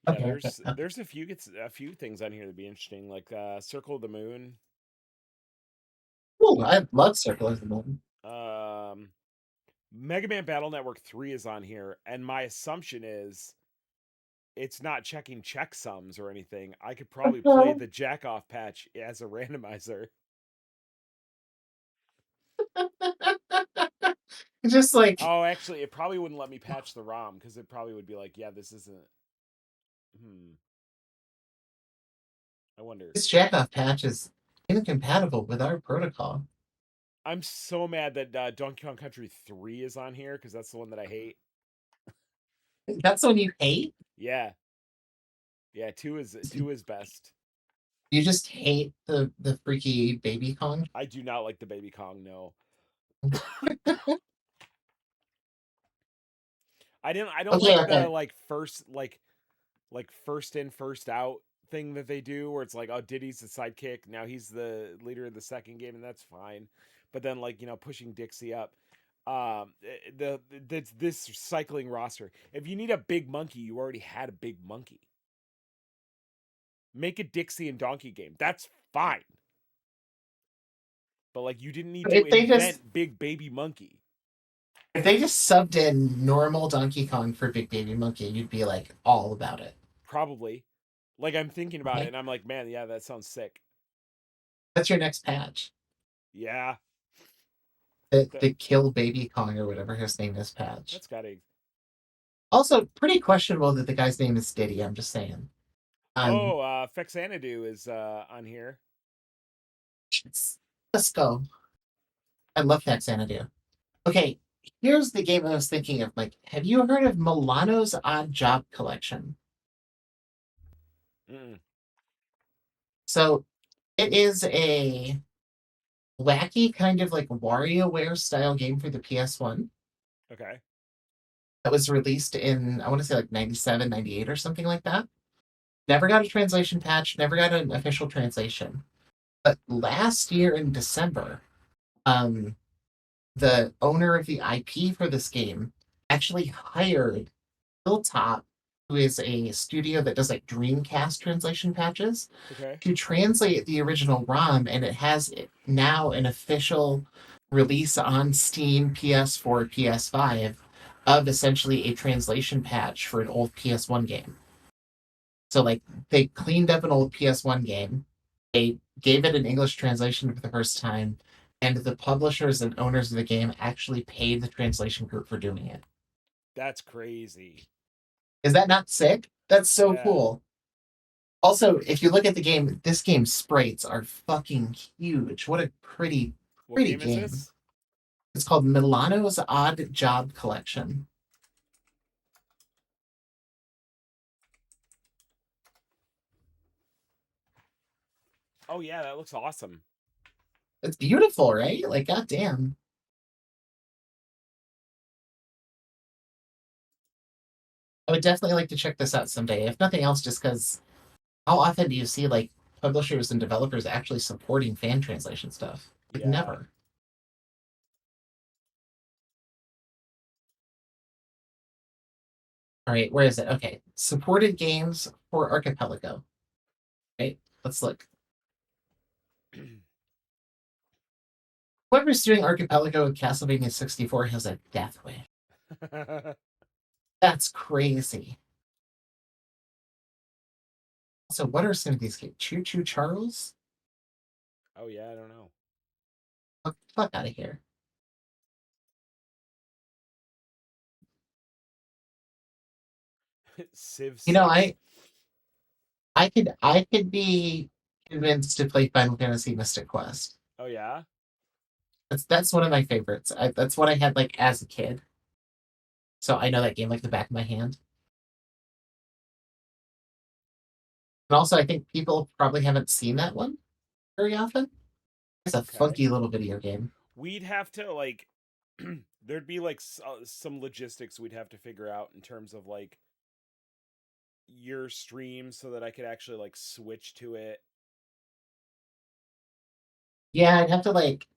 Okay, okay, there's okay. there's a few things on here that'd be interesting, like Circle of the Moon. Cool. I love Circle of the Moon. Um, Mega Man Battle Network 3 is on here, and my assumption is it's not checking checksums or anything. I could probably play the jack off patch as a randomizer. Just like Oh, actually, it probably wouldn't let me patch the ROM because it probably would be like, yeah, this isn't. Hmm. I wonder. this jackoff patch is incompatible with our protocol. I'm so mad that Donkey Kong Country 3 is on here because that's the one that I hate. That's the one you hate? Yeah, yeah. Two is best. You just hate the freaky baby Kong? I do not like the Baby Kong. No, I didn't. I don't Okay, like the okay. like first in first out thing that they do, where it's like, oh, Diddy's the sidekick. Now he's the leader of the second game, and that's fine. But then like pushing Dixie up. This cycling roster. If you need a big monkey, you already had a big monkey. Make a Dixie and Donkey game. That's fine. But like you didn't need to If they just invent Big Baby Monkey. if they just subbed in normal Donkey Kong for Big Baby Monkey, you'd be like all about it. Probably. Like I'm thinking about it Okay? and I'm like, man, yeah, that sounds sick. That's your next patch. Yeah. The That the Kill Baby Kong or whatever his name is patch. that's gotta. Also, pretty questionable that the guy's name is Diddy, I'm just saying. Um Oh, Fexanadu is on here. let's go. I love that Xanadu. Okay, here's the game I was thinking of. Like, have you heard of Milano's Odd Job Collection? Mm-mm. So it is a wacky kind of like WarioWare style game for the PS1 Okay. that was released in, I want to say like 97, 98 or something like that. Never got a translation patch, never got an official translation. But last year in December, um, the owner of the IP for this game actually hired Hilltop, who is a studio that does like Dreamcast translation patches, Okay. to translate the original ROM, and it has now an official release on Steam, PS4, PS5 of essentially a translation patch for an old PS1 game. So like they cleaned up an old PS1 game, they gave it an English translation for the first time, and the publishers and owners of the game actually paid the translation group for doing it. That's crazy. Is that not sick? That's so Yeah. cool. Also, if you look at the game, this game's sprites are fucking huge. What a pretty, What pretty game is game. this? It's called Milano's Odd Job Collection. Oh yeah, that looks awesome. It's beautiful, right? Like, goddamn. I would definitely like to check this out someday. If nothing else, just because how often do you see like publishers and developers actually supporting fan translation stuff? Like, Yeah. never. All right, where is it? Okay. Supported games for Archipelago. Right, let's look. Whoever's doing Archipelago and Castlevania 64 has a death wish. That's crazy. So, what are some of these games? Choo Choo Charles? Oh yeah, I don't know. Fuck, fuck out of here. Civ You know, 6. I could be convinced to play Final Fantasy Mystic Quest. Oh yeah. That's one of my favorites. That's what I had like as a kid. So I know that game like the back of my hand. And also, I think people probably haven't seen that one very often. It's a Okay. funky little video game. We'd have to like there'd be like some logistics we'd have to figure out in terms of like your stream so that I could actually like switch to it Yeah, I'd have to like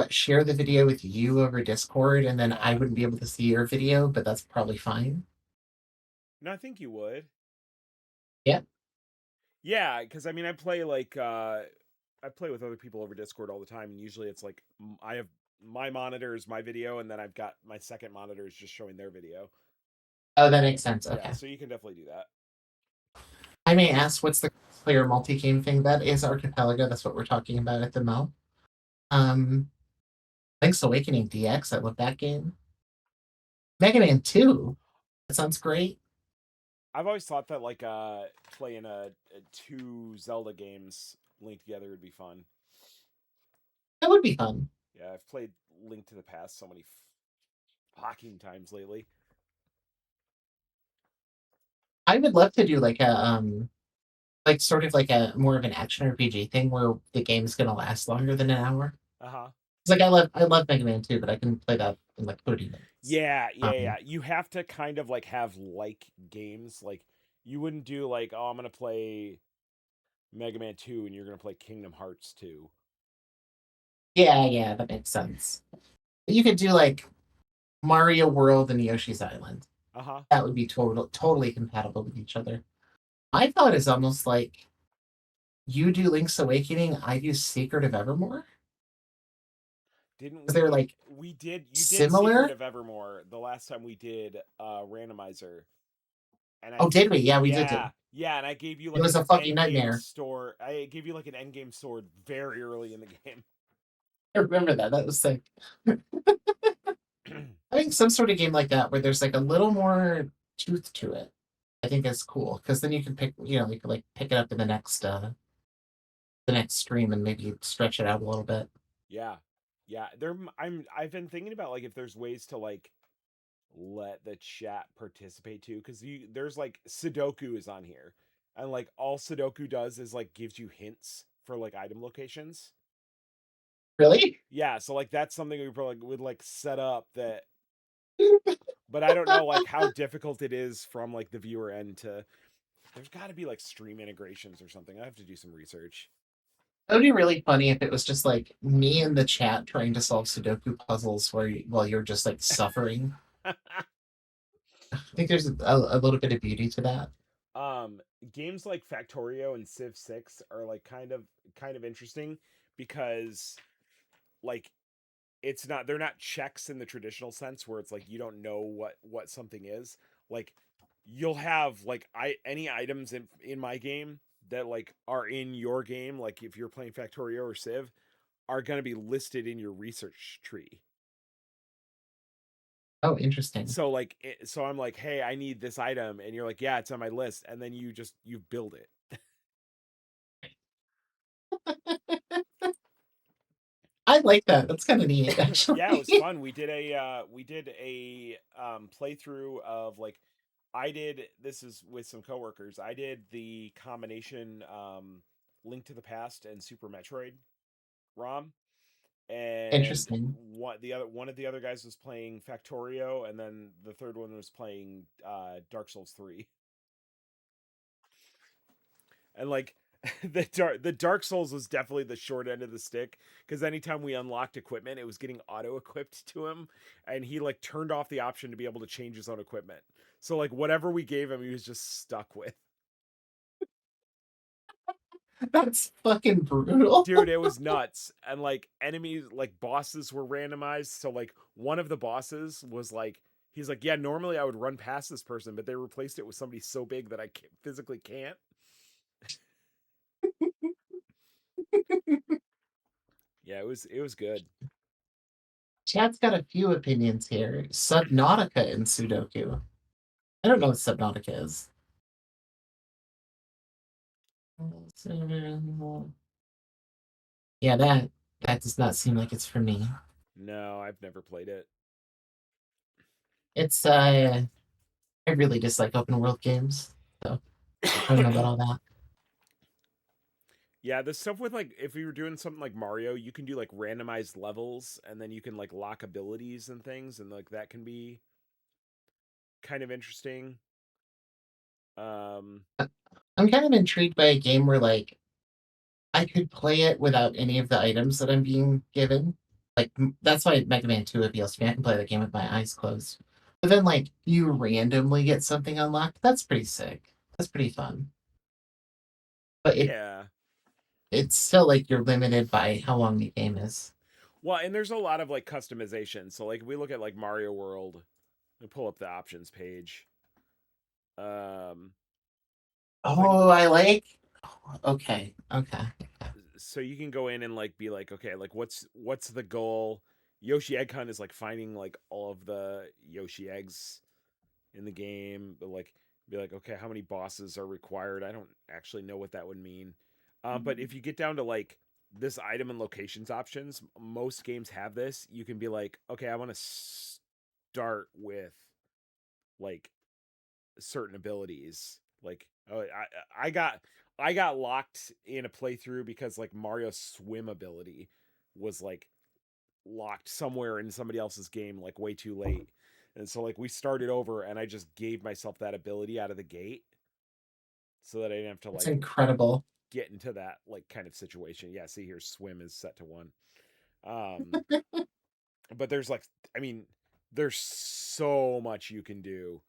share the video with you over Discord, and then I Uh, wouldn't be able to see your video, but that's probably fine. no, I think you would. Yeah. Yeah, because I mean, I play with other people over Discord all the time, and usually it's like I have my monitor is my video, and then I've got my second monitor is just showing their video. Oh, that makes sense. Yeah, Okay. so you can definitely do that. I may ask, what's the player multi-game thing? That is Archipelago. That's what we're talking about at the Mo. Um, Link's Awakening DX. I love that game. Mega Man 2. That sounds great. I've always thought that like playing two Zelda games linked together would be fun. That would be fun. Yeah, I've played Link to the Past so many fucking times lately. I would love to do like sort of like a more of an action RPG thing where the game's gonna last longer than an hour. Uh huh. It's like I love Mega Man 2, but I can play that in like 30 minutes. Yeah. You have to kind of like have like games. Like you wouldn't do like, oh, I'm gonna play Mega Man 2 and you're gonna play Kingdom Hearts 2. Yeah, that makes sense. You could do like Mario World and Yoshi's Island. Uh huh. That would be totally compatible with each other. I thought it's almost like you do Link's Awakening, I do Secret of Evermore. Didn't Because they're we? like We did. You did Secret similar. of Evermore the last time we did randomizer, and I Oh, did we? Yeah, we did. yeah, and I gave you It like was an a fucking end game nightmare. store. I gave you like an end game sword very early in the game. I remember that. That was sick. I think some sort of game like that where there's like a little more tooth to it. I think is cool because then you can you can like pick it up in the next stream and maybe stretch it out a little bit. Yeah, yeah. I've been thinking about like if there's ways to like let the chat participate too, because there's like Sudoku is on here, and like all Sudoku does is like gives you hints for like item locations. Really? Yeah, so like that's something we probably would like set up that, but I don't know like how difficult it is from like the viewer end to. There's got to be like stream integrations or something. I have to do some research. It would be really funny if it was just like me in the chat trying to solve Sudoku puzzles while you're just like suffering. I think there's a little bit of beauty to that. um Games like Factorio and Civ 6 are like kind of interesting because like it's not they're not checks in the traditional sense where it's like you don't know what something is. Like you'll have like I any items in my game that like are in your game, like if you're playing Factorio or Civ, are going to be listed in your research tree. Oh, interesting. So like so I'm like, "Hey, I need this item." And you're like, "Yeah, it's on my list." And then you build it. I like that. That's kind of neat, Yeah, it was actually. fun. We did a playthrough of like I did this is with some coworkers. I did the combination Link to the Past and Super Metroid ROM, and Interesting. one of the other guys was playing Factorio, and then the third one was playing Dark Souls 3. And like the Dark Souls was definitely the short end of the stick because anytime we unlocked equipment, it was getting auto equipped to him, and he like turned off the option to be able to change his own equipment. So like whatever we gave him, he was just stuck with. That's fucking brutal. Dude, it was nuts. And like enemies, like bosses were randomized. So like one of the bosses was like, he's like, yeah, normally I would run past this person, but they replaced it with somebody so big that physically can't. Yeah, it was good. Chad's got a few opinions here. Subnautica and Sudoku. I don't know what Subnautica is. Yeah, that does not seem like it's for me. No, I've never played it. It's I really dislike open world games, so I don't know about all that. Yeah, the stuff with like if you were doing something like Mario, you can do like randomized levels and then you can like lock abilities and things and like that can be kind of interesting. Um I'm kind of intrigued by a game where like I could play it without any of the items that I'm being given. Like that's why Mega Man 2 appeals to me. I can play the game with my eyes closed. But then like you randomly get something unlocked. That's pretty sick. That's pretty fun. But Yeah. it's still like you're limited by how long the game is. Well, and there's a lot of like customization. So like if we look at like Mario World, we pull up the options page. Um like Oh, I like. Okay, okay. so you can go in and like be like, okay, like what's the goal? Yoshi Egg Hunt is like finding like all of the Yoshi eggs in the game, but like be like, okay, how many bosses are required? I don't actually know what that would mean. But if you get down to like this item and locations options, most games have this. You can be like, okay, I want to start with like certain abilities. Like, oh, I got locked in a playthrough because like Mario's swim ability was like locked somewhere in somebody else's game like way too late. And so like we started over and I just gave myself that ability out of the gate so that I didn't have to It's like incredible. get into that like kind of situation. Yeah, see here swim is set to 1. Um but there's like I mean there's so much you can do.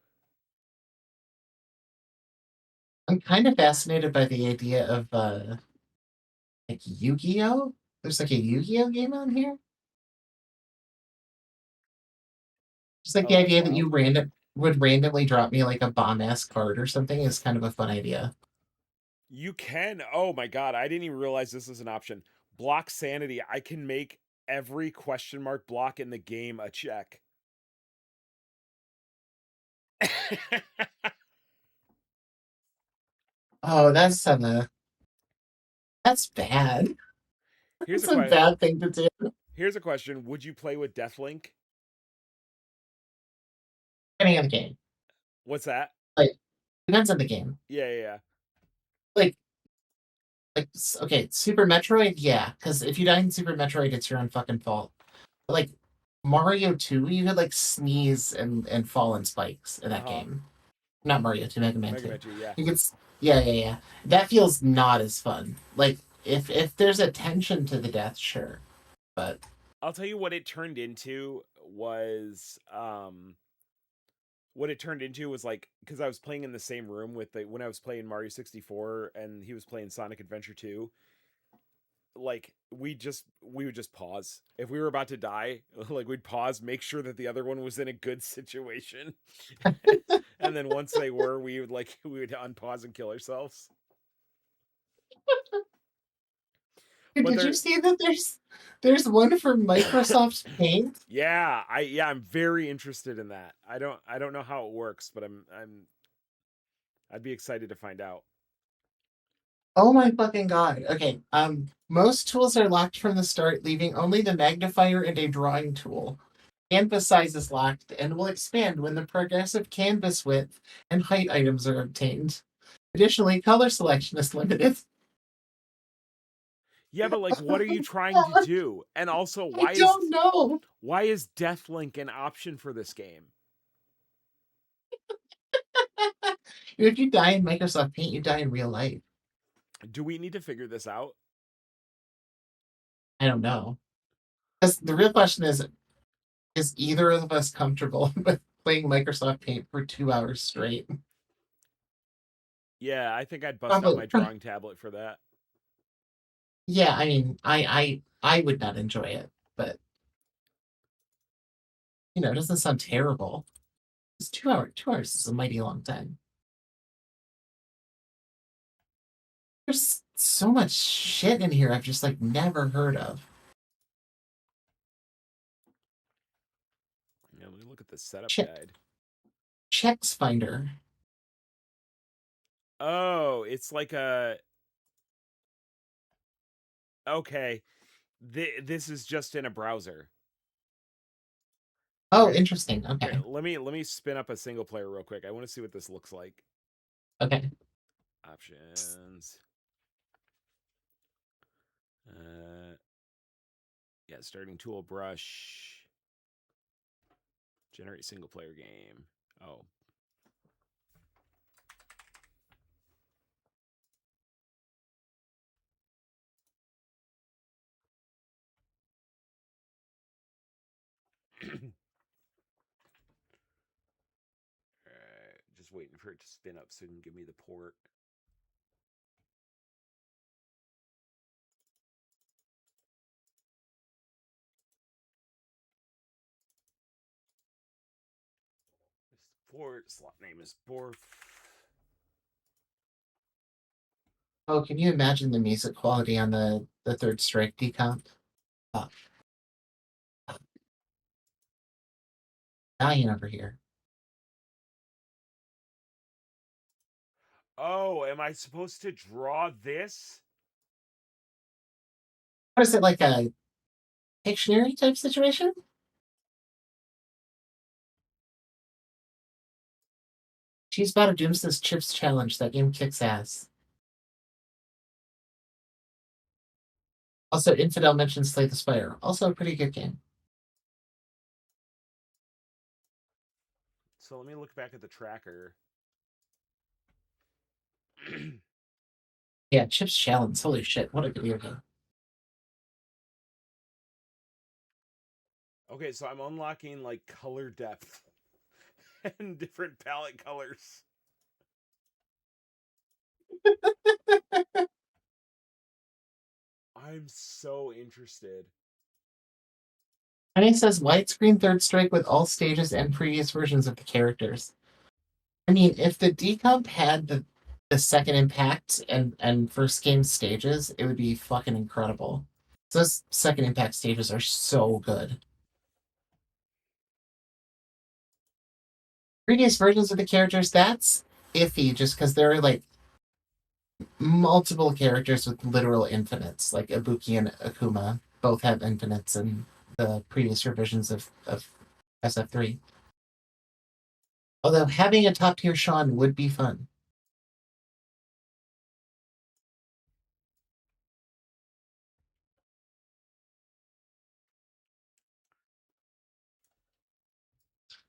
I'm kind of fascinated by the idea of like Yu-Gi-Oh. There's like a Yu-Gi-Oh game on here. Just like the Oh, that's idea that wild. you would randomly drop me like a bomb ass card or something is kind of a fun idea. You can. Oh my god, I didn't even realize this is an option. Block sanity. I can make every question mark block in the game a check. Oh, that's bad. here's That's a a bad thing to do. here's a question. Would you play with Deathlink? Depending on the game. What's that? Like depends on the game. Yeah, yeah, yeah. Like okay, Super Metroid, yeah, because if you die in Super Metroid, it's your own fucking fault. But like Mario 2, you could like sneeze and fall in spikes in that Uh-huh. game. Not Mario 2, Mega Man Mega 2. Man 2, yeah. You could yeah, yeah, yeah. That feels not as fun. Like if there's a tension to the death, sure. But I'll tell you what it turned into was what it turned into was like because I was playing in the same room with the when I was playing Mario 64 and he was playing Sonic Adventure 2. Like we would just pause if we were about to die. Like we'd pause, make sure that the other one was in a good situation, and then once they were, we would unpause and kill ourselves. But did you there, see that there's one for Microsoft Paint? yeah, I'm very interested in that. I don't know how it works, but I'd be excited to find out. Oh my fucking god. Okay. Most tools are locked from the start, leaving only the magnifier and a drawing tool. Canvas size is locked and will expand when the progressive canvas width and height items are obtained. Additionally, color selection is limited. Yeah, but like, what are you trying to do? And also, I don't know. why is Deathlink an option for this game? If you die in Microsoft Paint, you die in real life. Do we need to figure this out? I don't know. Because the real question is either of us comfortable with playing Microsoft Paint for 2 hours straight? Yeah, I think I'd bust out Probably. my drawing tablet for that. Yeah, I mean, I would not enjoy it, but it doesn't sound terrible. It's 2 hours. 2 hours is a mighty long time. There's so much shit in here I've just like never heard of. Yeah, let me look at the setup Check guide. checks finder. Oh, it's like a okay. This is just in a browser. Oh, Here, interesting. here. Okay. Let me spin up a single player real quick. I want to see what this looks like. Okay. Options. Uh, yeah, starting tool brush. Generate single player game. Oh, just waiting for it to spin up so it can give me the port. This port slot name is Borf. Oh, can you imagine the music quality on the Third Strike decomp? Oh, dying over here. Oh, am I supposed to draw this? What is it, like a Pictionary type situation? Cheese Batter Doom says Chips Challenge. That game kicks ass. Also, Infidel mentions Slay the Spire. Also a pretty good game. So let me look back at the tracker. Yeah, Chips Challenge. Holy shit, what a video game. Okay, so I'm unlocking like color depth and different palette colors. I'm so interested. And it says widescreen Third Strike with all stages and previous versions of the characters. I mean, if the decomp had the second impact and first game stages, it would be fucking incredible. Those second impact stages are so good. Previous versions of the characters, that's iffy just because there are like multiple characters with literal infinites, like Ibuki and Akuma both have infinites in the previous revisions of SF3. Although having a top tier Sean would be fun.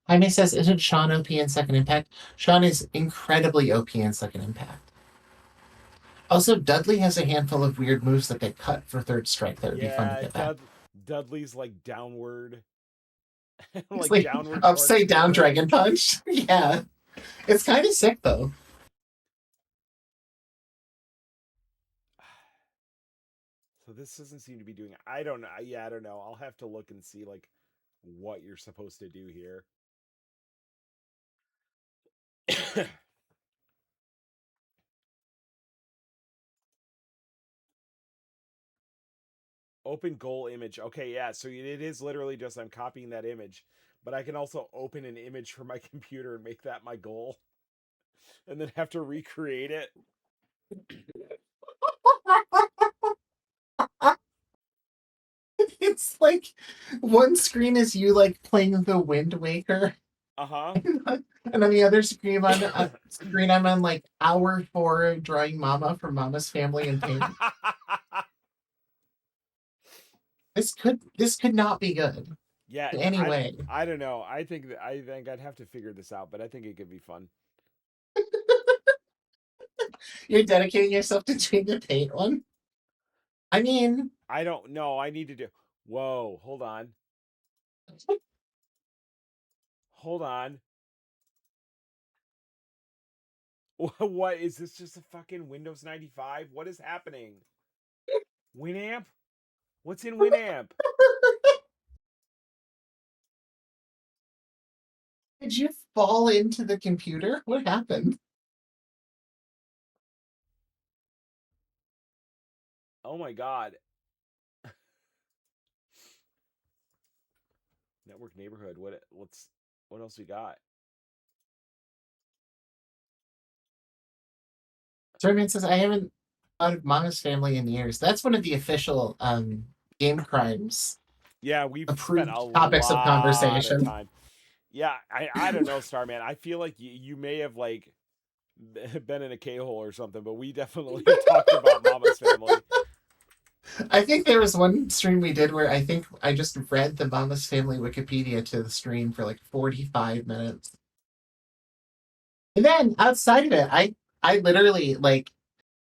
Jaime says, isn't Sean OP in Second Impact? Sean is incredibly OP in Second Impact. Also, Dudley has a handful of weird moves that they cut for Third Strike that would be fun to get back. Dudley's like downward. Like downward upside down tornado. Dragon Punch. Yeah. It's kind of sick though. So this doesn't seem to be doing. I don't know. Yeah, I don't know. I'll have to look and see like what you're supposed to do here. Open goal image. Okay, yeah. So it is literally just I'm copying that image, but I can also open an image from my computer and make that my goal, and then have to recreate it. It's like one screen is you like playing the Wind Waker. Uh-huh. And on the other screen, I'm on like hour 4 drawing Mama from Mama's Family in Paint. This could not be good. Yeah. Anyway, I don't know. I think I'd have to figure this out, but I think it could be fun. you're dedicating yourself to doing the Paint one. I mean, I don't know. I need to do. Whoa, hold on. Hold on. What is this? Just a fucking Windows 95? What is happening? Winamp? What's in Winamp? did you fall into the computer? What happened? Oh my god. Network neighborhood. What else we got? Serbian says I haven't thought of Mama's Family in years. That's one of the official game crimes. Yeah, we've Approved spent a topics of lot conversation. of time. Yeah, I don't know, Starman. I feel like you may have like been in a K-hole or something, but we definitely talked about Mama's Family. I think there was one stream we did where I think I just read the Mama's Family Wikipedia to the stream for like 45 minutes. And then outside of it, I literally like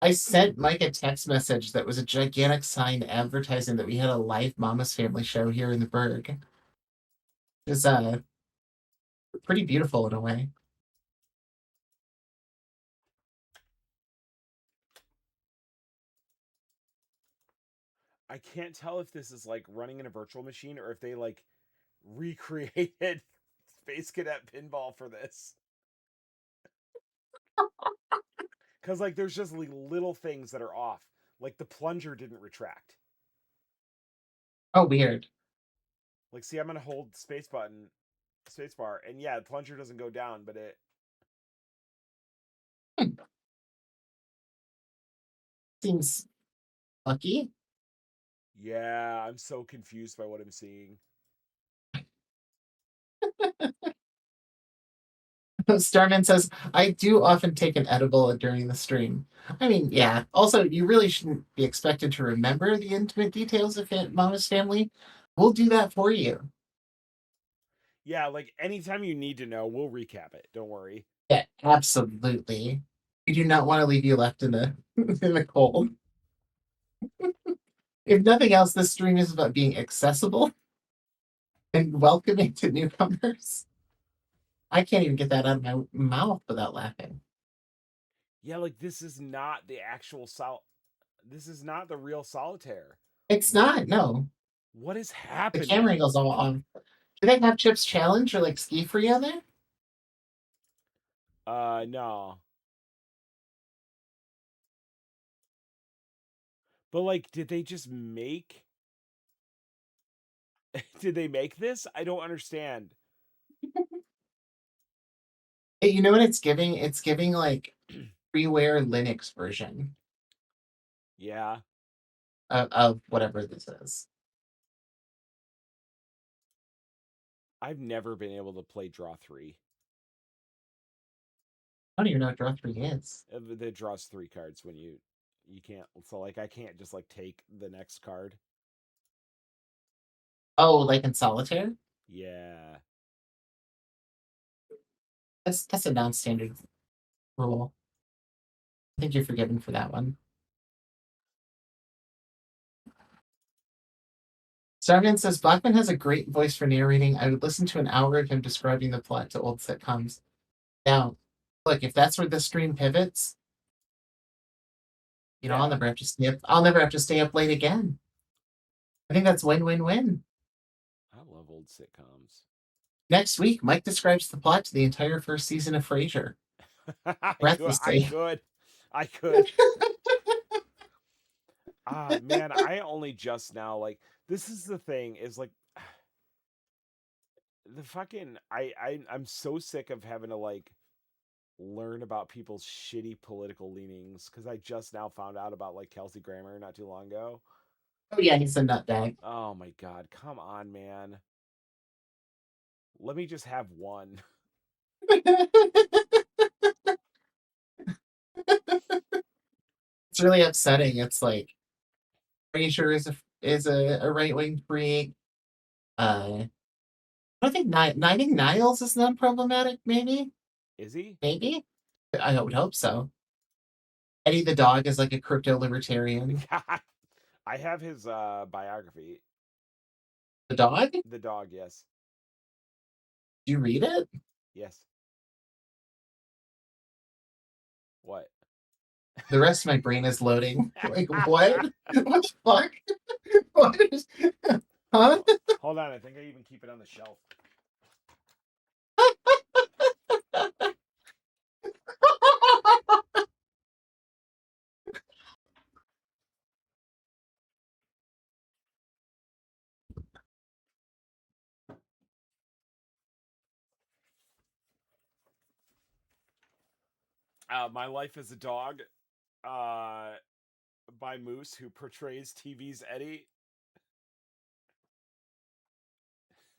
I sent Mike a text message that was a gigantic sign advertising that we had a live Mama's Family show here in the Berg. It's pretty beautiful in a way. I can't tell if this is like running in a virtual machine or if they like recreated Space Cadet Pinball for this. Because like there's just like little things that are off. Like the plunger didn't retract. Oh, weird. Like, see, I'm gonna hold space button, space bar, and yeah, the plunger doesn't go down, but it. Hmm. Seems lucky. Yeah, I'm so confused by what I'm seeing. Starman says, I do often take an edible during the stream. I mean, yeah. Also, you really shouldn't be expected to remember the intimate details of Mama's family. We'll do that for you. Yeah, like anytime you need to know, we'll recap it. Don't worry. Yeah, absolutely. We do not want to leave you left in the in the cold. If nothing else, this stream is about being accessible and welcoming to newcomers. I can't even get that out of my mouth without laughing. Yeah, like this is not the actual This is not the real solitaire. It's not, no. What is The camera happening? angle's all off. Do they have Chips Challenge or like Ski Free on there? No. But like, did they just make? Did they make this? I don't understand. Hey, you know what it's giving? It's giving like freeware Linux version Yeah, of whatever this is. I've never been able to play Draw 3. I don't even know what Draw 3 is. That draws 3 cards when you can't. So like, I can't just like take the next card. Oh, like in Solitaire? Yeah. That's a non-standard rule. I think you're forgiven for that one. Starman says Blackman has a great voice for narrating. I would listen to an hour of him describing the plot to old sitcoms. Now, look, if that's where the stream pivots, Yeah. I'll never have to stay up. I'll never have to stay up late again. I think that's win-win-win. I love old sitcoms. Next week, Mike describes the plot to the entire first season of Frasier. I Breathlessly. could. Ah, man, I only just now like this is the thing is like the fucking I'm so sick of having to like learn about people's shitty political leanings because I just now found out about like Kelsey Grammer not too long ago. Oh yeah, he's a nutbag. Oh my god, come on, man. Let me just have one. It's really upsetting. It's like Frasier is a right wing freak. I don't think I think Niles is not problematic. Maybe, Is he? maybe. I would hope so. Eddie the dog is like a crypto libertarian. I have his biography. The dog? Did The dog, yes. you read it? Yes. What? The rest of my brain is loading. Like what? What the fuck? What is... Huh? Hold on, I think I even keep it on the shelf. My Life as a Dog by Moose, who portrays TV's Eddie.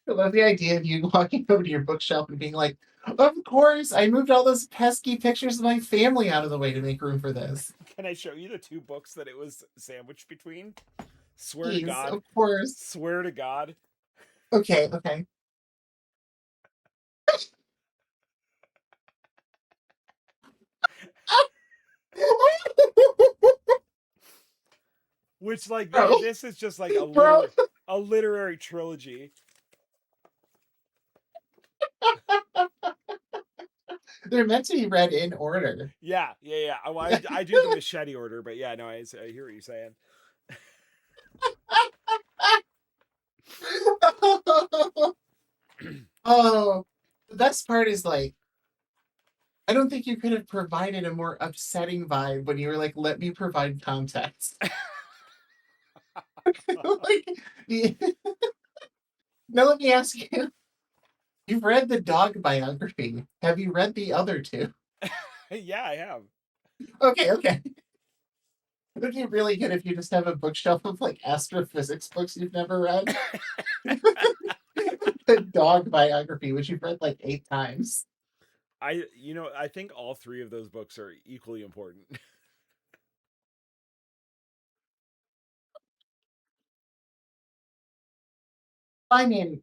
I love the idea of you walking over to your bookshelf and being like, of course, I moved all those pesky pictures of my family out of the way to make room for this. Can I show you the 2 books that it was sandwiched between? Swear to Please, God. of course. Swear to God. Okay, okay. Which like Bro. this is just like Bro. a literary trilogy. They're meant to be read in order. Yeah. Well, I do the machete order, but yeah, no, I hear what you're saying. Oh, the best part is like, I don't think you could have provided a more upsetting vibe when you were like, let me provide context. Like, now let me ask you, you've read the dog biography. Have you read the other two? Yeah, I have. Okay, okay. It would be really good if you just have a bookshelf of like astrophysics books you've never read. The dog biography, which you've read like 8 times. I think all three of those books are equally important. I mean,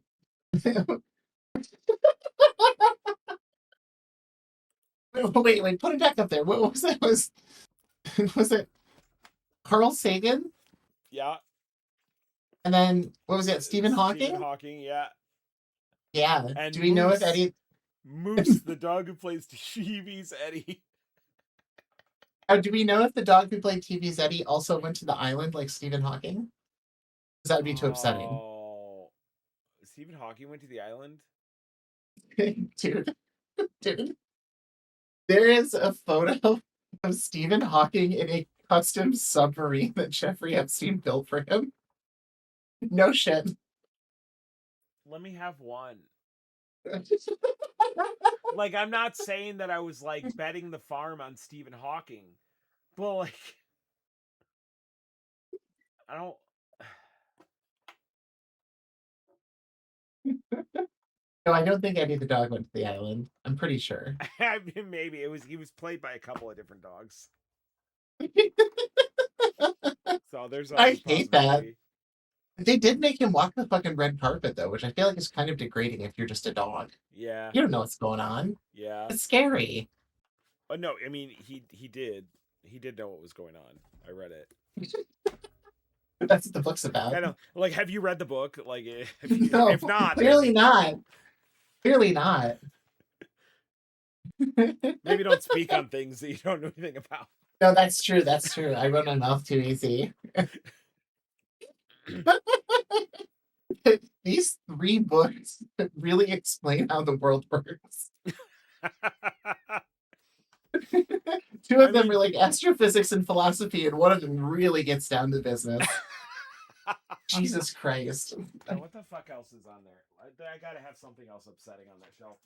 wait, put it back up there. What was that? Was it Carl Sagan? Yeah. And then what was it? Stephen Stephen Hawking? Hawking, yeah. Yeah. And Do we know if Eddie? Moose, the dog who plays TV's Eddie. Do we know if the dog who played TV's Eddie also went to the island like Stephen Hawking? Because that would be too upsetting, Oh, Stephen Hawking went to the island. dude. Dude, there is a photo of Stephen Hawking in a custom submarine that Jeffrey Epstein built for him. No shit. Let me have one. Like, I'm not saying that I was like betting the farm on Stephen Hawking, but like, I don't. No, I don't think Eddie the dog went to the island. I'm pretty sure. I mean, maybe he was played by a couple of different dogs, so there's I always hate that. possibility. They did make him walk the fucking red carpet though, which I feel like is kind of degrading if you're just a dog. Yeah, You don't know what's going on. yeah. It's scary. Oh no, I mean he did know what was going on. I read it. That's what the book's about. I know. Like, have you read the book? Like, No, if not, clearly then not. Clearly not. maybe don't speak on things that you don't know anything about. No, that's true. That's true. I run my mouth too easy. These 3 books really explain how the world works. 2 I of them mean, are like astrophysics and philosophy, and one of them really gets down to business. Jesus Christ. what the fuck else is on there? I gotta have something else upsetting on that shelf.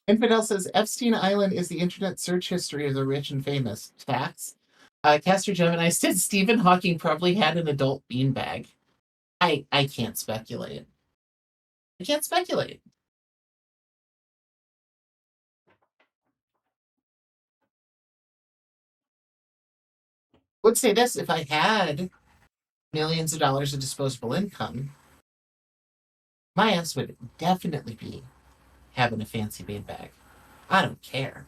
Infidel says Epstein Island is the internet search history of the rich and famous. Facts. Caster Gemini said Stephen Hawking probably had an adult beanbag. I can't speculate. I can't speculate. Would say this, if I had millions of dollars of disposable income, my ass would definitely be having a fancy beanbag. I don't care.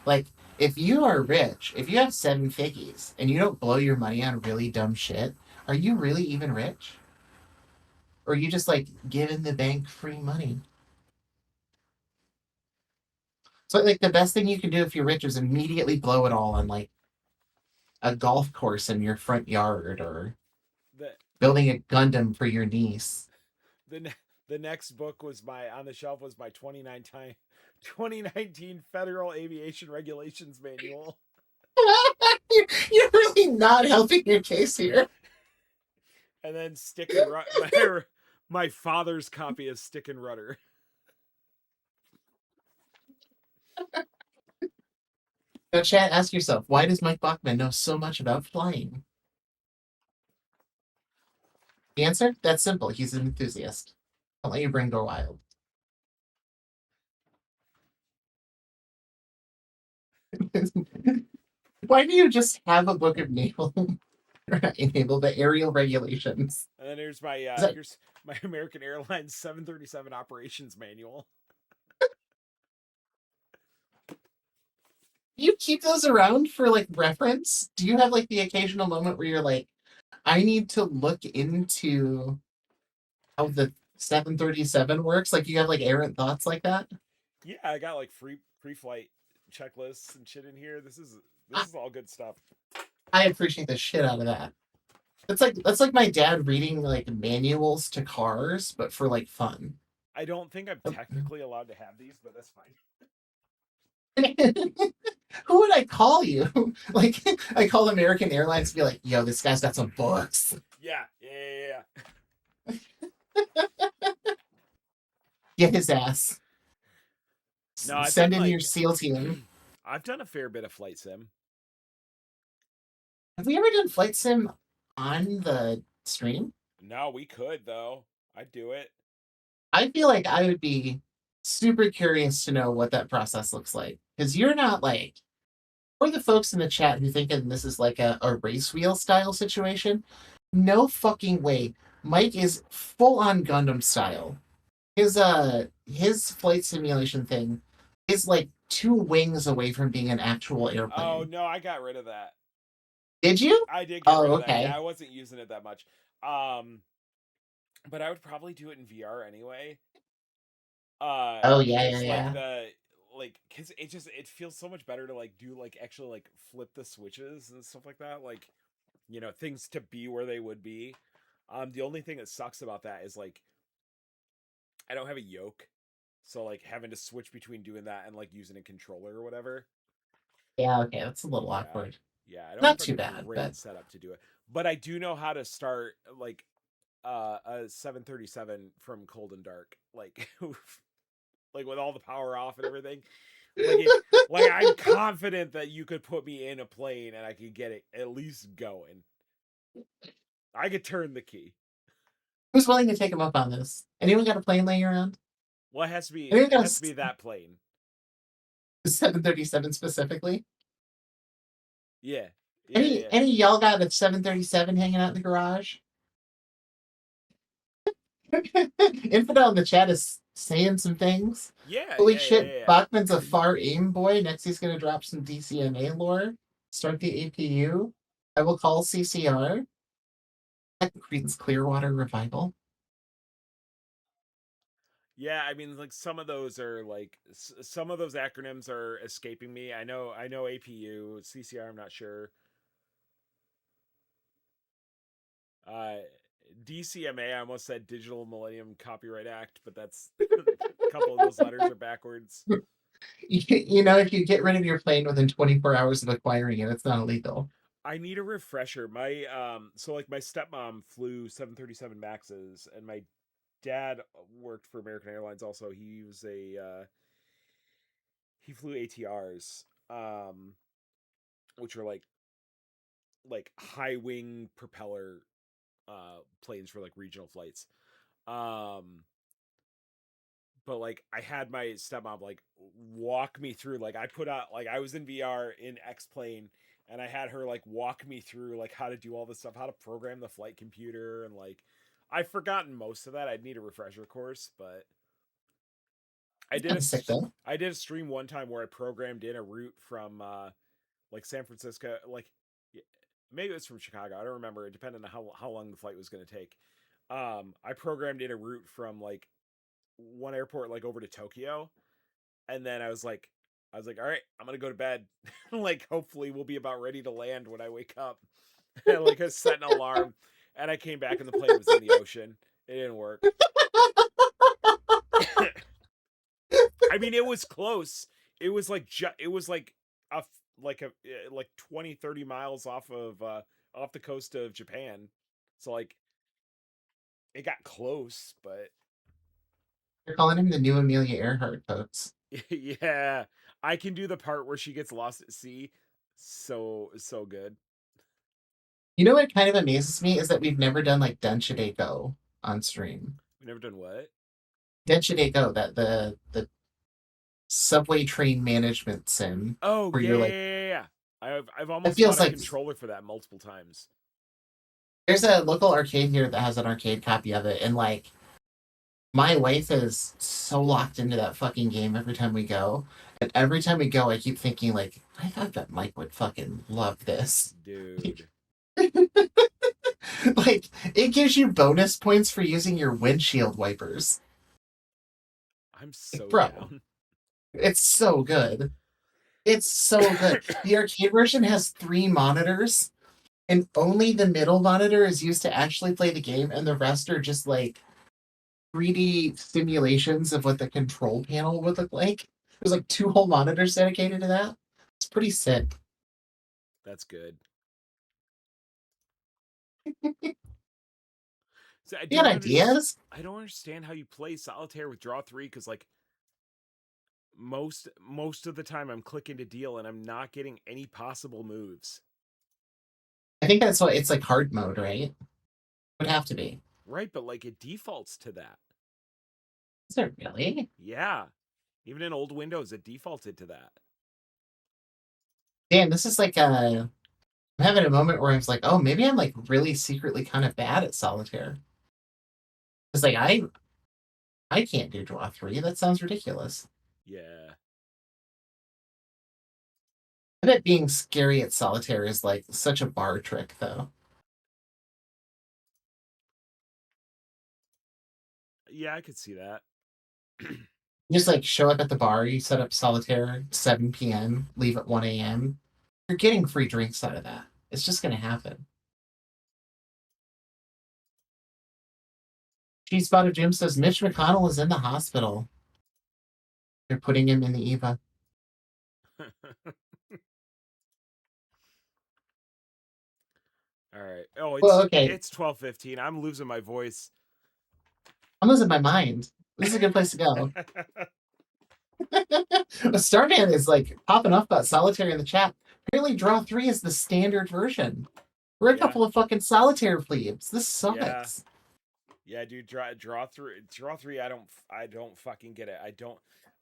Like, if you are rich, if you have 7 figgies and you don't blow your money on really dumb shit, are you really even rich? Or are you just like giving the bank free money? So like the best thing you can do if you're rich is immediately blow it all on like a golf course in your front yard or The building a Gundam for your niece. the the next book was my on the shelf was my 2019 Federal Aviation Regulations Manual. You're really not helping your case here. And then Stick and Rudder, my father's copy of Stick and Rudder. Now, chat, ask yourself, why does Mike Bachman know so much about flying? The answer? That's simple. He's an enthusiast. Don't let your brain go wild. Why do you just have a book of naval enable the aerial regulations? And then here's my American Airlines 737 operations manual. Do you keep those around for like reference? Do you have like the occasional moment where you're like, I need to look into how the 737 works? Like you have like errant thoughts like that? Yeah, I got like free flight checklists and shit in here. This I, is all good stuff. I appreciate the shit out of that. That's like my dad reading like manuals to cars, but for like fun. I don't think I'm technically allowed to have these, but that's fine. Who would I call you? Like I call American Airlines and be like, yo, this guy's got some books. Yeah, yeah. Get his ass. No, I've Send done in your like SEAL team. I've done a fair bit of flight sim. Have we ever done flight sim on the stream? No, we could though. I'd do it. I feel like I would be super curious to know what that process looks like. Because you're not like, for the folks in the chat who thinking this is like a race wheel style situation, no fucking way. Mike is full on Gundam style. His flight simulation thing is like two wings away from being an actual Oh airplane. no, I got rid of that. Did you? I did get Oh, rid of that. Yeah, okay. I wasn't using it that much. Um, but I would probably do it in VR anyway. Oh yeah, yeah, Cause like yeah. cause it feels so much better to like do like actually like flip the switches and stuff like that. Like, things to be where they would be. The only thing that sucks about that is like I don't have a yoke. So like having to switch between doing that and like using a controller or whatever. Yeah, okay, that's a little Yeah. awkward. Yeah, I don't Not have a too bad, great but setup to do it. But I do know how to start like a 737 from cold and dark. Like like with all the power off and everything. Like like I'm confident that you could put me in a plane and I could get it at least going. I could turn the key. who's willing to take him up on this? Anyone got a plane laying around? Well, Anyone it got has to be that plane. a 737 specifically? Yeah. Yeah, Any yeah. any y'all got a 737 hanging out in the garage? Infidel in the chat is saying some things. Yeah, Holy yeah, yeah, shit, yeah. Bachman's a far aim boy. Next he's gonna drop some DCMA lore. Start the APU. I will call CCR. That Creedence Clearwater Revival. Yeah, I mean, like some of those are like some of those acronyms are escaping me. I know APU, CCR. I'm not sure. Uh, DCMA. I almost said Digital Millennium Copyright Act, but that's a couple of those letters are backwards. You know, if you get rid of your plane within 24 hours of acquiring it, it's not illegal. I need a refresher. So like my stepmom flew 737 Maxes, and my dad worked for American Airlines. Also, he flew ATRs, which are like high wing propeller planes for like regional flights. Um, but like I had my stepmom like walk me through, like I put out, like I was in VR in X plane and I had her like walk me through like how to do all this stuff, how to program the flight computer, and like I've forgotten most of that. I'd need a refresher course, but I It's did kind of sick though. I did a stream one time where I programmed in a route from like San Francisco, like maybe it was from Chicago. I don't remember. It depended on how long the flight was going to take. I programmed in a route from like one airport like over to Tokyo, and then I was like, all right, I'm gonna go to bed. Like, hopefully, we'll be about ready to land when I wake up. And like, I set an alarm, and I came back, and the plane was in the ocean. It didn't work. I mean, it was close. It was like it was like a like 20 30 miles off the coast of Japan. So like it got close, but They're calling him the new Amelia Earhart, folks. yeah, I can do the part where she gets lost at sea. So good. You know what kind of amazes me is that we've never done like Denshide Go on stream. We've never done what? Denshide Go, that the subway train management sim Oh where yeah, you're yeah, like, yeah, yeah. I've it almost feels bought a like controller for that multiple times. there's a local arcade here that has an arcade copy of it, and like my wife is so locked into that fucking game every time we go. And every time we go, I keep thinking like, I thought that Mike would fucking love this. Dude, Like it gives you bonus points for using your windshield wipers. I'm Like, so bro, down. it's so good. It's so good. The arcade version has 3 monitors, and only the middle monitor is used to actually play the game, and the rest are just like 3D simulations of what the control panel would look like. There's like 2 whole monitors dedicated to that. It's pretty sick. That's good. So You got ideas? I don't understand how you play solitaire with draw 3 because like most of the time I'm clicking to deal and I'm not getting any possible moves. I think that's why it's like hard mode, right? Would have to be. Right, but like it defaults to that. Is there really? Yeah. Even in old Windows, it defaulted to that. Damn, this is like I'm having a moment where I was like, oh, maybe I'm like really secretly kind of bad at solitaire. It's like I can't do draw 3. That sounds ridiculous. Yeah. I bet being scary at solitaire is like such a bar trick, though. Yeah, I could see that. You just like show up at the bar, you set up solitaire 7 p.m., leave at 1 a.m. You're getting free drinks out of that. It's just gonna happen. Cheese Spotted Jim says Mitch McConnell is in the hospital. They're putting him in the EVA. All right. Oh, Well, okay. it's 12:15. I'm losing my voice. I'm losing my mind. This is a good place to go. Starman is like popping up about solitaire in the chat. Apparently, draw 3 is the standard version. We're a couple of fucking solitaire plebes. This sucks. Yeah, dude. Draw 3. I don't fucking get it.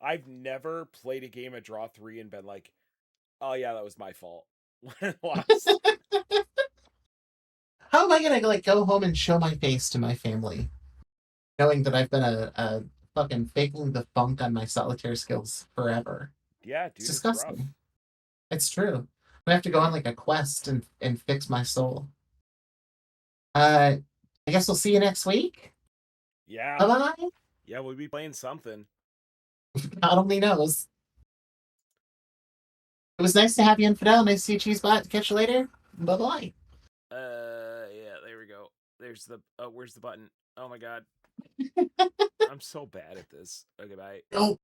I've never played a game of draw 3 and been like, oh yeah, that was my fault when I lost. How am I gonna like go home and show my face to my family, knowing that I've been a fucking faking the funk on my solitaire skills forever? Yeah, dude, It's disgusting. it's rough. It's true. I have to go on like a quest and fix my soul. I guess we'll see you next week. Yeah. Bye bye. Yeah, we'll be playing something. God only knows. It was nice to have you, Infidel. Nice to see you, Cheesebot. Catch you later. Bye bye. Yeah, there we go. There's the where's the button? Oh my god. I'm so bad at this. Okay, bye. Oh.